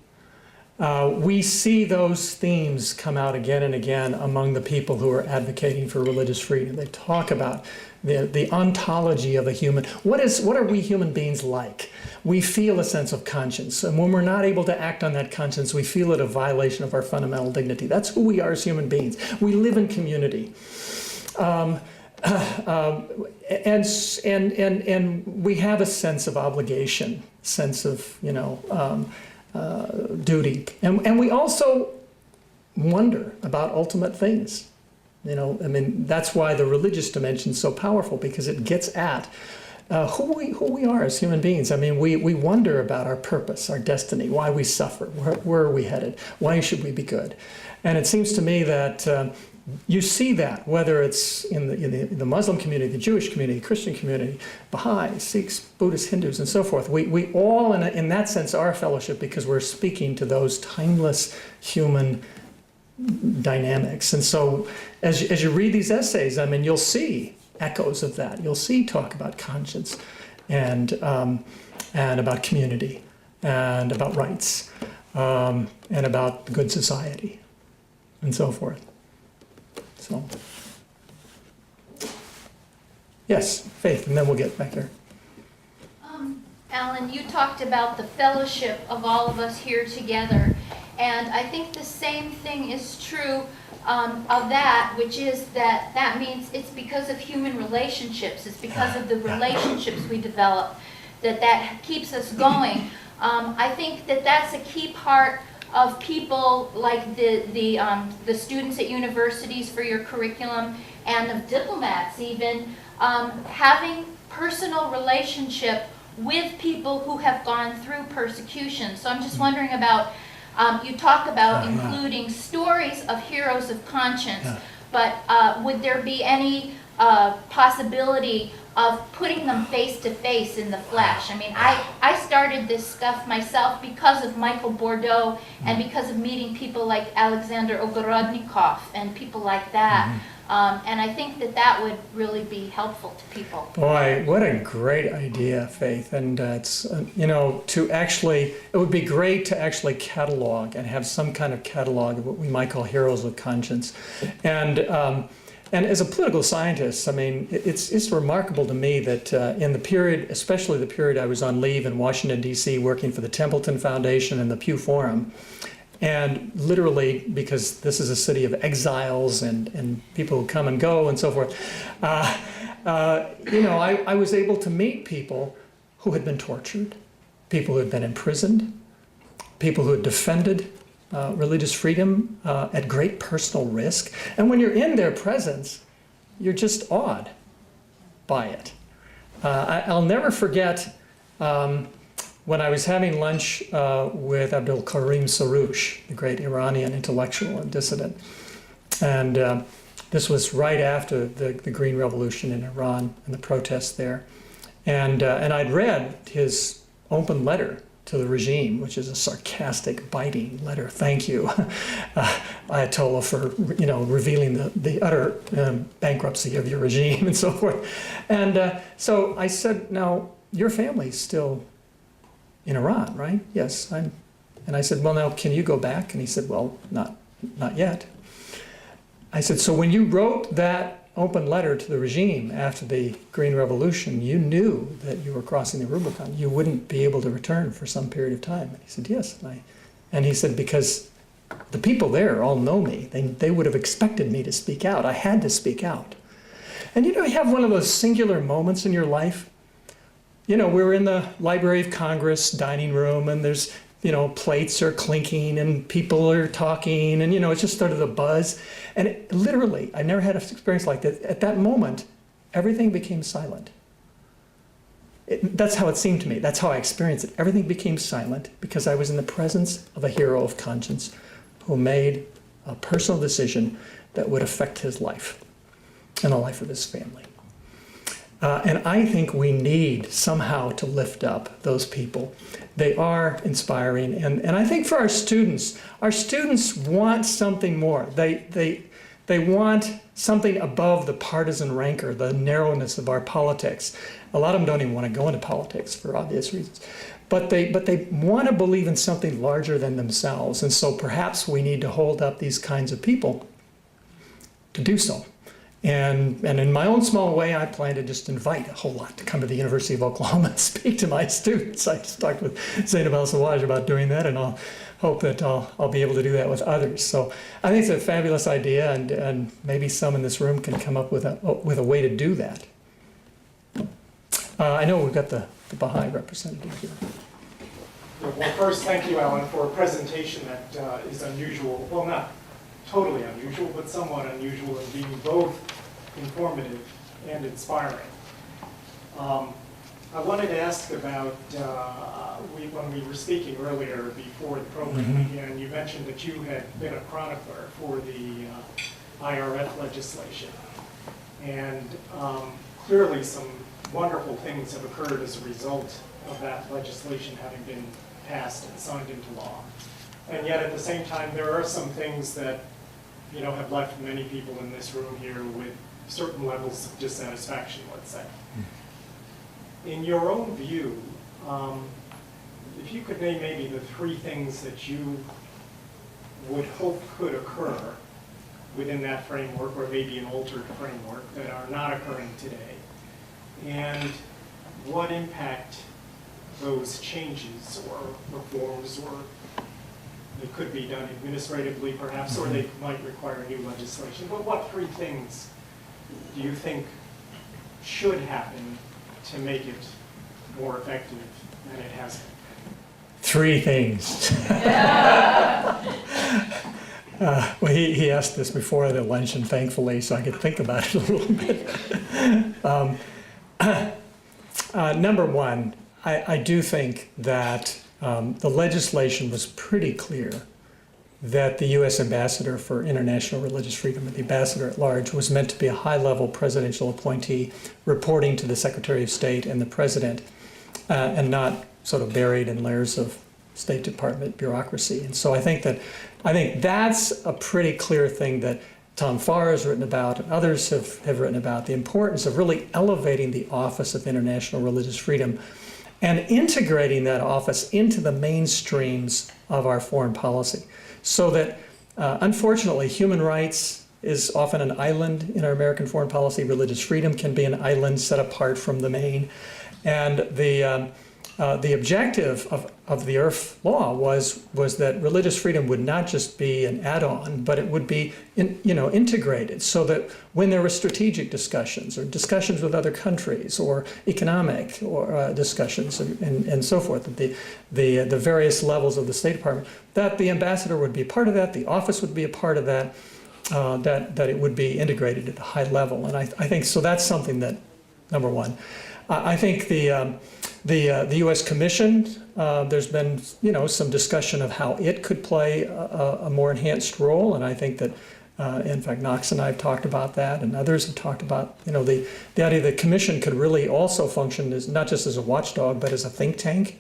we see those themes come out again and again among the people who are advocating for religious freedom. They talk about the ontology of a human. What are we human beings like? We feel a sense of conscience, and when we're not able to act on that conscience, we feel it a violation of our fundamental dignity. That's who we are as human beings. We live in community. And we have a sense of obligation, sense of duty, and we also wonder about ultimate things. That's why the religious dimension is so powerful, because it gets at who we are as human beings. We wonder about our purpose, our destiny, why we suffer, where are we headed, why should we be good? And it seems to me that you see that, whether it's in the Muslim community, the Jewish community, the Christian community, Baha'i, Sikhs, Buddhists, Hindus, and so forth. We all, in that sense, are a fellowship, because we're speaking to those timeless human dynamics. And so as you read these essays, you'll see echoes of that. You'll see talk about conscience and about community and about rights and about good society and so forth. So, yes, Faith, and then we'll get back there. Alan, you talked about the fellowship of all of us here together, and I think the same thing is true of that, which is that means it's because of human relationships, it's because of the relationships we develop that keeps us going. I think that's a key part of people like the students at universities for your curriculum, and of diplomats even, having personal relationship with people who have gone through persecution. So I'm just wondering about, you talk about including stories of heroes of conscience, but would there be any possibility of putting them face to face in the flesh? I started this stuff myself because of Michael Bordeaux and because of meeting people like Alexander Ogorodnikov and people like that. And I think that would really be helpful to people. Boy, what a great idea, Faith. And it's, it would be great to actually catalog and have some kind of catalog of what we might call heroes of conscience. And as a political scientist, it's remarkable to me that in the period, especially the period I was on leave in Washington, D.C., working for the Templeton Foundation and the Pew Forum, and literally, because this is a city of exiles and people who come and go and so forth, I was able to meet people who had been tortured, people who had been imprisoned, people who had defended religious freedom at great personal risk. And when you're in their presence, you're just awed by it. I'll never forget when I was having lunch with Abdul Karim Soroush, the great Iranian intellectual and dissident. And this was right after the Green Revolution in Iran and the protests there. And I'd read his open letter to the regime, which is a sarcastic, biting letter. Thank you, Ayatollah, for revealing the utter bankruptcy of your regime and so forth. And so I said, now your family's still in Iran, right? Yes, and I said, well, now can you go back? And he said, well, not yet. I said, so when you wrote that open letter to the regime after the Green Revolution, you knew that you were crossing the Rubicon. You wouldn't be able to return for some period of time. And he said, yes. And he said, because the people there all know me. They would have expected me to speak out. I had to speak out. And you have one of those singular moments in your life. We were in the Library of Congress dining room, and there's, plates are clinking and people are talking, and, it's just sort of the buzz. And literally, I never had an experience like that. At that moment, everything became silent. That's how it seemed to me. That's how I experienced it. Everything became silent because I was in the presence of a hero of conscience who made a personal decision that would affect his life and the life of his family. And I think we need somehow to lift up those people. They are inspiring. And I think for our students want something more. They want something above the partisan rancor, the narrowness of our politics. A lot of them don't even want to go into politics for obvious reasons. But they want to believe in something larger than themselves. And so perhaps we need to hold up these kinds of people to do so. And in my own small way, I plan to just invite a whole lot to come to the University of Oklahoma and speak to my students. I just talked with Zainab al-Sawaj about doing that, and I'll hope that I'll be able to do that with others. So I think it's a fabulous idea, and maybe some in this room can come up with a way to do that. I know we've got the Baha'i representative here. Well, first, thank you, Alan, for a presentation that is unusual. Well, not totally unusual, but somewhat unusual in being both informative and inspiring. I wanted to ask about, when we were speaking earlier before the program began, you mentioned that you had been a chronicler for the IRF legislation. And clearly some wonderful things have occurred as a result of that legislation having been passed and signed into law. And yet at the same time, there are some things that have left many people in this room here with certain levels of dissatisfaction, let's say. In your own view, if you could name maybe the 3 things that you would hope could occur within that framework, or maybe an altered framework, that are not occurring today, and what impact those changes or reforms, or they could be done administratively perhaps, or they might require new legislation. But what 3 things do you think should happen to make it more effective than it has been? 3 things. Well, he asked this before the luncheon, thankfully, so I could think about it a little bit. Number 1, I do think that the legislation was pretty clear that the U.S. Ambassador for International Religious Freedom, and the ambassador at large, was meant to be a high-level presidential appointee reporting to the Secretary of State and the President, and not sort of buried in layers of State Department bureaucracy. And so I think that's a pretty clear thing that Tom Farr has written about, and others have written about, the importance of really elevating the Office of International Religious Freedom and integrating that office into the mainstreams of our foreign policy. So that, unfortunately, human rights is often an island in our American foreign policy. Religious freedom can be an island set apart from the main. And the objective of the IRF law was that religious freedom would not just be an add-on, but it would be integrated, so that when there were strategic discussions or discussions with other countries or economic or discussions and so forth, that the various levels of the State Department, that the ambassador would be a part of that, the office would be a part of that, that it would be integrated at a high level. And I think so. That's something that, number 1. I think the U.S. Commission, there's been some discussion of how it could play a more enhanced role, and I think that, in fact, Knox and I have talked about that, and others have talked about the idea that the Commission could really also function as not just as a watchdog, but as a think tank,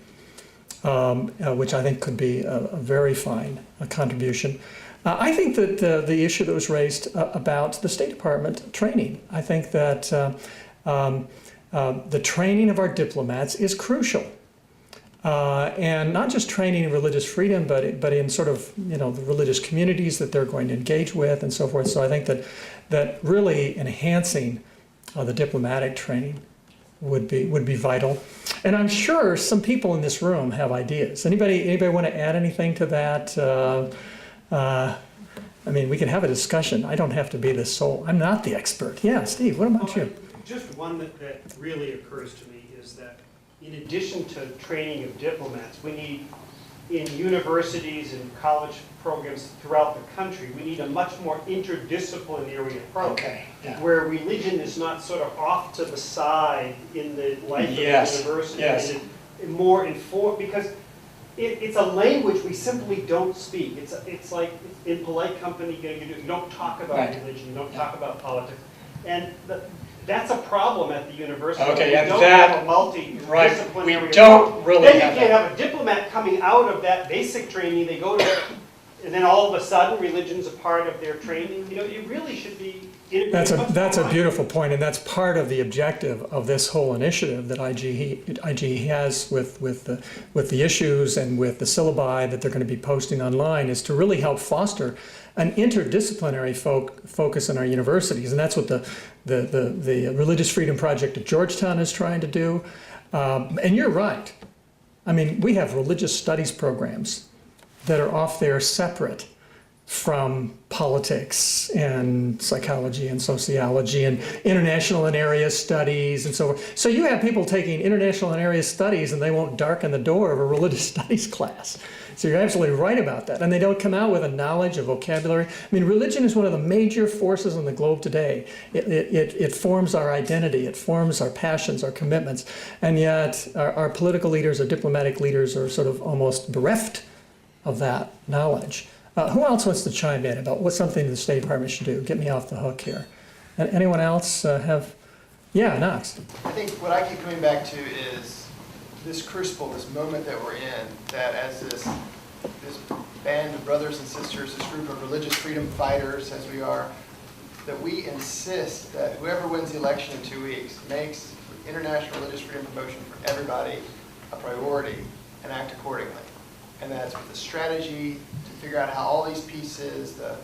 which I think could be a very fine contribution. I think that the issue that was raised about the State Department training, I think that the training of our diplomats is crucial. and not just training in religious freedom, but in sort of the religious communities that they're going to engage with and so forth. So I think that really enhancing the diplomatic training would be vital. And I'm sure some people in this room have ideas. Anybody want to add anything to that? I mean, we can have a discussion. I don't have to be the sole. I'm not the expert. Yeah, Steve, what about you? Just one that really occurs to me is that in addition to training of diplomats, we need, in universities and college programs throughout the country, we need a much more interdisciplinary approach. Okay, yeah. Where religion is not sort of off to the side in the life of the university. Yes. And more informed, because it's a language we simply don't speak. It's like in polite company, you don't talk about Right. religion, you don't talk about politics. And that's a problem at the university. Okay, We yeah, don't that- have a multidisciplinary right, we approach. don't really Then you have can't that. have a diplomat coming out of that basic training, they go to, and then all of a sudden religion's a part of their training. It really should be integrated. That's a beautiful point, and that's part of the objective of this whole initiative that IGE has with the issues and with the syllabi that they're going to be posting online, is to really help foster an interdisciplinary focus in our universities, and that's what the Religious Freedom Project at Georgetown is trying to do. And you're right. I mean, we have religious studies programs that are off there separate from politics and psychology and sociology and international and area studies and so forth. So you have people taking international and area studies and they won't darken the door of a religious studies class. So you're absolutely right about that. And they don't come out with a knowledge, a vocabulary. I mean, religion is one of the major forces on the globe today. It forms our identity, it forms our passions, our commitments. And yet our political leaders, our diplomatic leaders are sort of almost bereft of that knowledge. Who else wants to chime in about what's something the State Department should do? Get me off the hook here. Anyone else have? Yeah, Knox. I think what I keep coming back to is this crucible, this moment that we're in, that as this band of brothers and sisters, this group of religious freedom fighters as we are, that we insist that whoever wins the election in 2 weeks makes international religious freedom promotion for everybody a priority and act accordingly. And that's with the strategy to figure out how all these pieces, the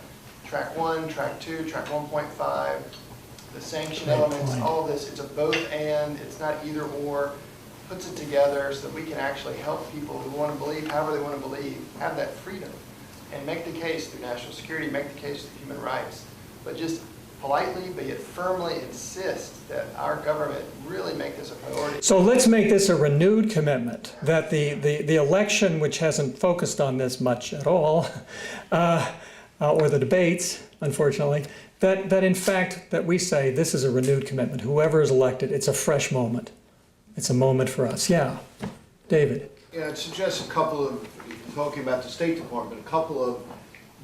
track 1, track 2, track 1.5, the sanction Great elements, point. all of this, it's a both and, it's not either or, puts it together so that we can actually help people who want to believe however they want to believe, have that freedom, and make the case through national security, make the case through human rights, but just politely but yet firmly insist that our government really make this a priority. So let's make this a renewed commitment that the election, which hasn't focused on this much at all, or the debates, unfortunately, that in fact that we say this is a renewed commitment. Whoever is elected, it's a fresh moment. It's a moment for us. Yeah, David. Yeah, I'd suggest a couple of, talking about the State Department, a couple of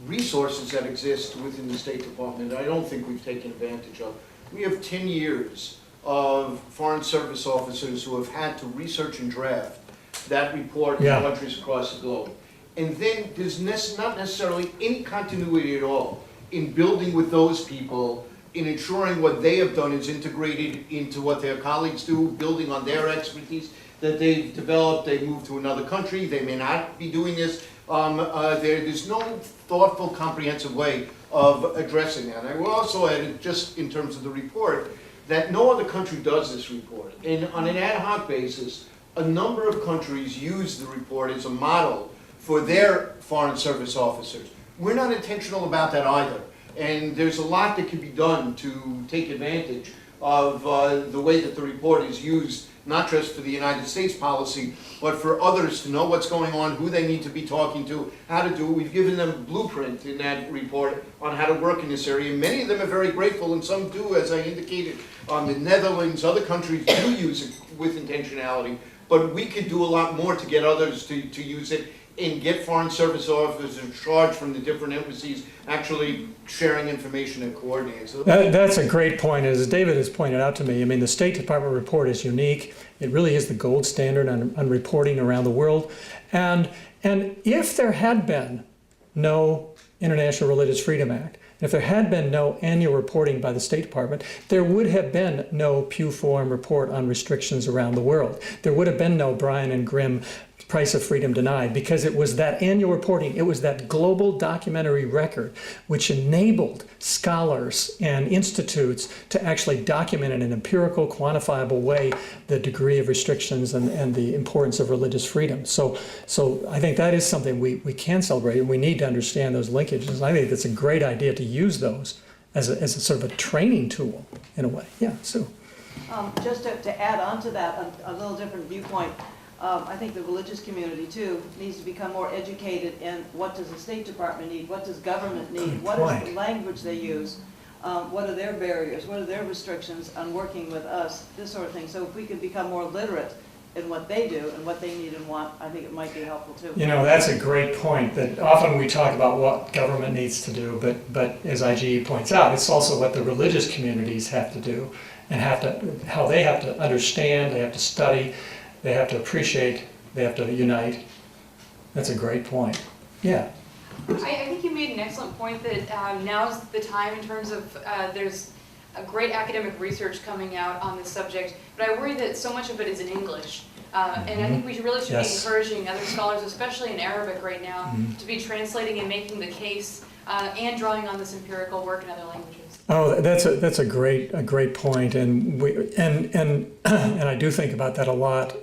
resources that exist within the State Department that I don't think we've taken advantage of. We have 10 years of Foreign Service officers who have had to research and draft that report in countries across the globe. And then there's not necessarily any continuity at all in building with those people, in ensuring what they have done is integrated into what their colleagues do, building on their expertise that they've developed. They move to another country, they may not be doing this. There's no thoughtful, comprehensive way of addressing that. And I will also add, just in terms of the report, that no other country does this report. And on an ad hoc basis, a number of countries use the report as a model for their Foreign Service officers. We're not intentional about that either. And there's a lot that can be done to take advantage of the way that the report is used, not just for the United States policy, but for others to know what's going on, who they need to be talking to, how to do it. We've given them a blueprint in that report on how to work in this area. Many of them are very grateful, and some do, as I indicated. The Netherlands, other countries do use it with intentionality, but we could do a lot more to get others to use it and get Foreign Service officers charged from the different embassies actually sharing information and coordinating. So That's a great point. As David has pointed out to me, I mean, the State Department report is unique. It really is the gold standard on reporting around the world. And if there had been no International Religious Freedom Act, if there had been no annual reporting by the State Department, there would have been no Pew Forum report on restrictions around the world. There would have been no Bryan and Grimm Price of Freedom Denied, because it was that annual reporting, it was that global documentary record which enabled scholars and institutes to actually document in an empirical, quantifiable way the degree of restrictions and the importance of religious freedom. So I think that is something we can celebrate, and we need to understand those linkages. I think it's a great idea to use those as a sort of a training tool in a way. Yeah, so. Just to add on to that, a little different viewpoint. I think the religious community, too, needs to become more educated in what does the State Department need, what does government need, what is the language they use, what are their barriers, what are their restrictions on working with us, this sort of thing. So if we could become more literate in what they do and what they need and want, I think it might be helpful, too. You know, that's a great point, that often we talk about what government needs to do, but as IGE points out, it's also what the religious communities have to do and how they have to understand, they have to study, they have to appreciate, they have to unite. That's a great point. Yeah. I think you made an excellent point that now's the time in terms of there's a great academic research coming out on this subject, but I worry that so much of it is in English. And I think we really should be encouraging other scholars, especially in Arabic right now, to be translating and making the case and drawing on this empirical work in other languages. Oh, that's a great point, and and I do think about that a lot.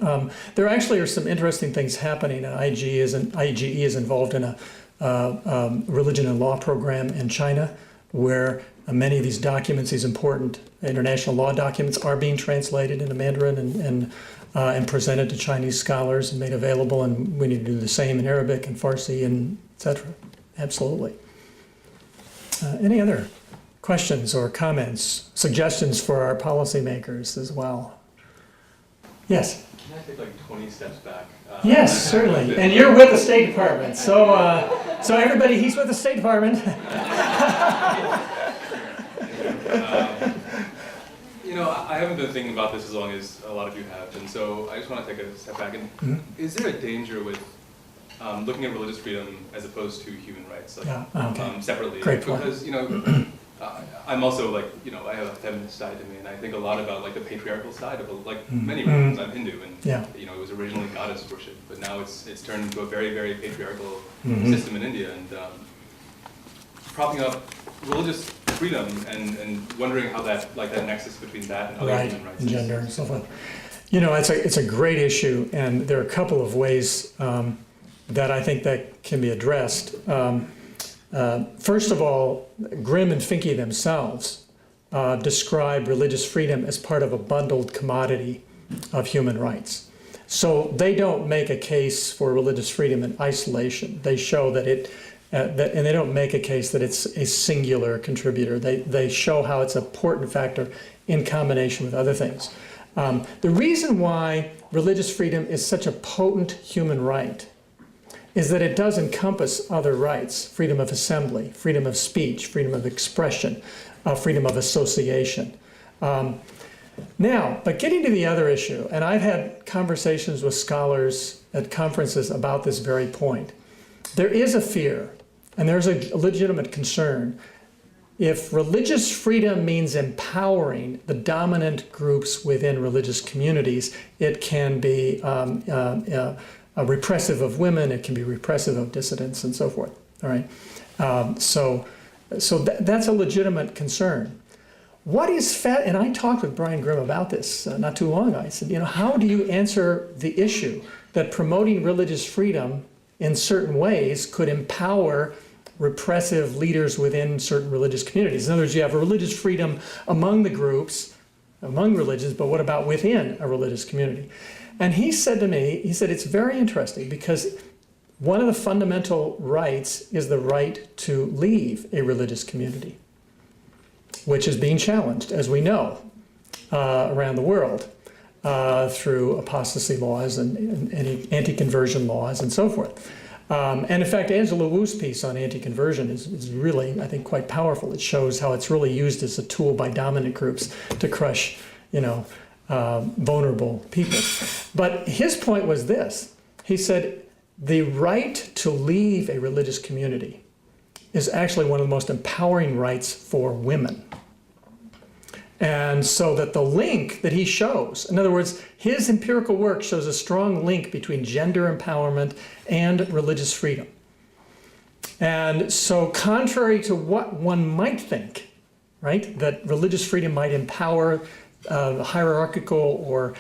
There actually are some interesting things happening, and IGE is involved in a religion and law program in China, where many of these documents, these important international law documents, are being translated into Mandarin and presented to Chinese scholars and made available. And we need to do the same in Arabic and Farsi and etc. Absolutely. Any other questions or comments, suggestions for our policymakers as well? Yes? Can I take like 20 steps back? Yes, certainly. And you're with the State Department, so everybody, he's with the State Department. You know, I haven't been thinking about this as long as a lot of you have, and so I just want to take a step back. And is there a danger with looking at religious freedom as opposed to human rights, like separately? Great point. Because, you know, I'm also like, you know, I have a feminist side to me, and I think a lot about like the patriarchal side of like many religions. I'm Hindu, and you know, it was originally goddess worship, but now it's turned into a very, very patriarchal system in India, and propping up religious freedom and wondering how that nexus between that and other human rights, and gender and so forth. You know, it's a great issue, and there are a couple of ways that I think that can be addressed. First of all, Grimm and Finke themselves describe religious freedom as part of a bundled commodity of human rights. So they don't make a case for religious freedom in isolation. They show that and they don't make a case that it's a singular contributor. They show how it's an important factor in combination with other things. The reason why religious freedom is such a potent human right is that it does encompass other rights: freedom of assembly, freedom of speech, freedom of expression, freedom of association. Now, but getting to the other issue, and I've had conversations with scholars at conferences about this very point. There is a fear, and there's a legitimate concern. If religious freedom means empowering the dominant groups within religious communities, it can be repressive of women, it can be repressive of dissidents, and so forth. All right, so that's a legitimate concern. What is and I talked with Brian Grimm about this not too long ago. I said, you know, how do you answer the issue that promoting religious freedom in certain ways could empower repressive leaders within certain religious communities? In other words, you have a religious freedom among the groups, among religions, but what about within a religious community? And he said to me, he said, it's very interesting because one of the fundamental rights is the right to leave a religious community, which is being challenged, as we know, around the world through apostasy laws and anti-conversion laws and so forth. And in fact, Angela Wu's piece on anti-conversion is really, I think, quite powerful. It shows how it's really used as a tool by dominant groups to crush, you know, vulnerable people. But his point was this. He said, the right to leave a religious community is actually one of the most empowering rights for women. And so that the link that he shows, in other words, his empirical work shows a strong link between gender empowerment and religious freedom. And so contrary to what one might think, right, that religious freedom might empower hierarchical or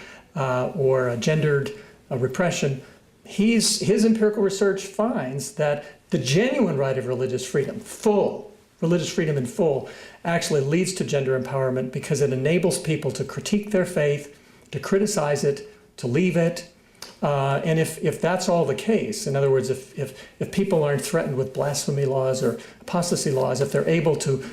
gendered repression, his empirical research finds that the genuine right of religious freedom, religious freedom in full, actually leads to gender empowerment because it enables people to critique their faith, to criticize it, to leave it. And if that's all the case, in other words, if people aren't threatened with blasphemy laws or apostasy laws, if they're able to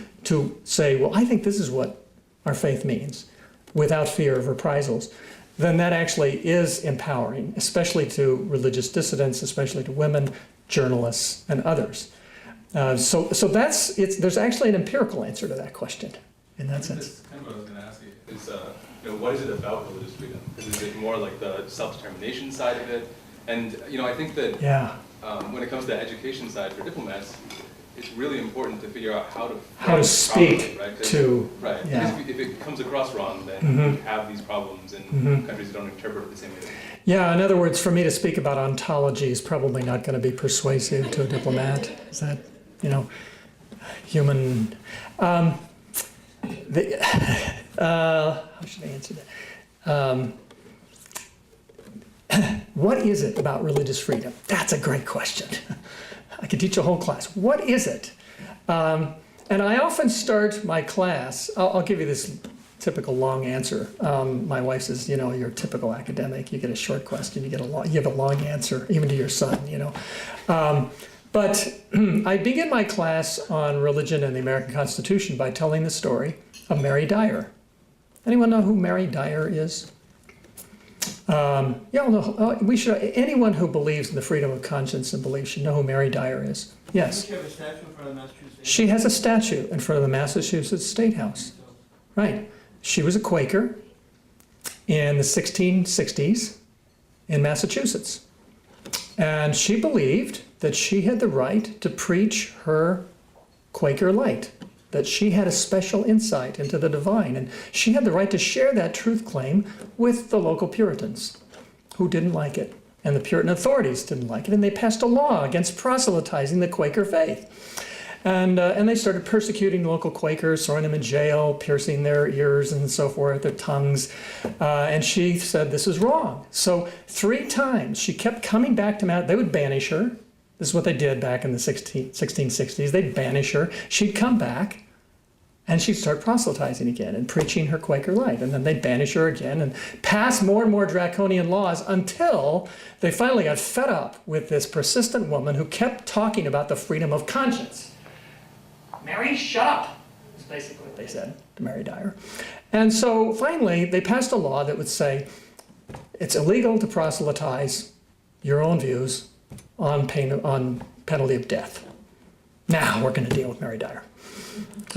say, well, I think this is what our faith means, without fear of reprisals, then that actually is empowering, especially to religious dissidents, especially to women, journalists, and others. So there's actually an empirical answer to that question in that sense. That's kind of what I was going to ask you, is what is it about religious freedom? Is it more like the self-determination side of it? And I think that when it comes to the education side for diplomats, it's really important to figure out how to speak properly, right? to right. Yeah. Because if it comes across wrong, then we have these problems in countries that don't interpret it the same way. Yeah, in other words, for me to speak about ontology is probably not going to be persuasive to a diplomat. Is that, human? How should I answer that? What is it about religious freedom? That's a great question. I could teach a whole class. What is it? And I often start my class, I'll give you this typical long answer. My wife says, you're a typical academic. You get a short question, you have a long answer, even to your son, But I begin my class on religion and the American Constitution by telling the story of Mary Dyer. Anyone know who Mary Dyer is? Anyone who believes in the freedom of conscience and belief should know who Mary Dyer is. Yes. Does she have a statue in front of the Massachusetts? She has a statue in front of the Massachusetts State House. Right. She was a Quaker in the 1660s in Massachusetts. And she believed that she had the right to preach her Quaker light, that she had a special insight into the divine, and she had the right to share that truth claim with the local Puritans who didn't like it. And the Puritan authorities didn't like it, and they passed a law against proselytizing the Quaker faith. And they started persecuting local Quakers, throwing them in jail, piercing their ears and so forth, their tongues. And she said this is wrong. So 3 times she kept coming back to Mount. They would banish her. This is what they did back in the 1660s. They'd banish her. She'd come back, and she'd start proselytizing again and preaching her Quaker light. And then they'd banish her again and pass more and more draconian laws until they finally got fed up with this persistent woman who kept talking about the freedom of conscience. Mary, shut up, is basically what they said to Mary Dyer. And so finally, they passed a law that would say it's illegal to proselytize your own views on penalty of death. Now we're going to deal with Mary Dyer.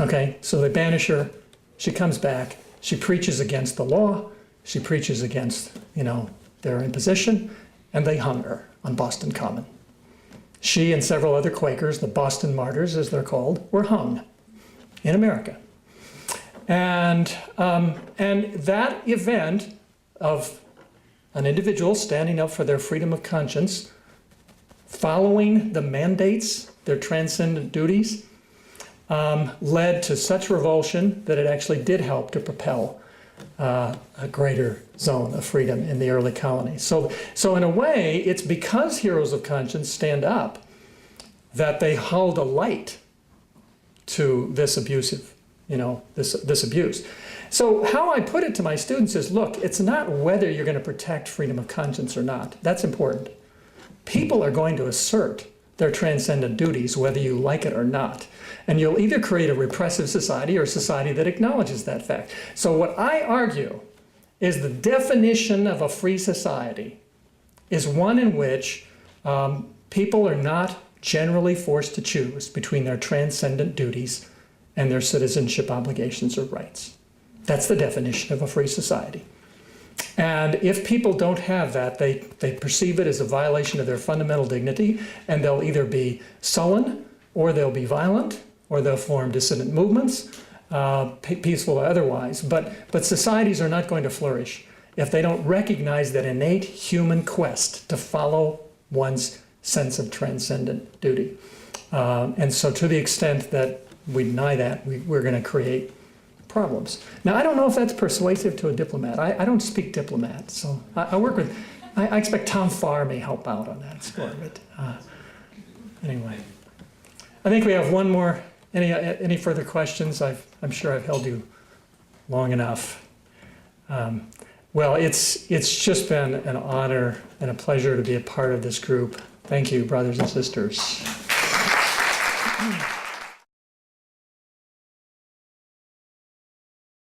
Okay, so they banish her. She comes back. She preaches against the law. She preaches against, their imposition, and they hung her on Boston Common. She and several other Quakers, the Boston Martyrs as they're called, were hung in America. And that event of an individual standing up for their freedom of conscience, following the mandates, their transcendent duties, led to such revulsion that it actually did help to propel a greater zone of freedom in the early colonies. So in a way, it's because heroes of conscience stand up that they hold a light to this abusive, this abuse. So how I put it to my students is, look, it's not whether you're going to protect freedom of conscience or not. That's important. People are going to assert their transcendent duties, whether you like it or not. And you'll either create a repressive society or a society that acknowledges that fact. So what I argue is the definition of a free society is one in which people are not generally forced to choose between their transcendent duties and their citizenship obligations or rights. That's the definition of a free society. And if people don't have that, they perceive it as a violation of their fundamental dignity, and they'll either be sullen, or they'll be violent, or they'll form dissident movements, peaceful or otherwise. But societies are not going to flourish if they don't recognize that innate human quest to follow one's sense of transcendent duty. And so to the extent that we deny that, we're going to create problems. Now, I don't know if that's persuasive to a diplomat. I don't speak diplomat, so I work with, I expect Tom Farr may help out on that score, but anyway. I think we have one more. Any further questions? I'm sure I've held you long enough. Well, it's just been an honor and a pleasure to be a part of this group. Thank you, brothers and sisters.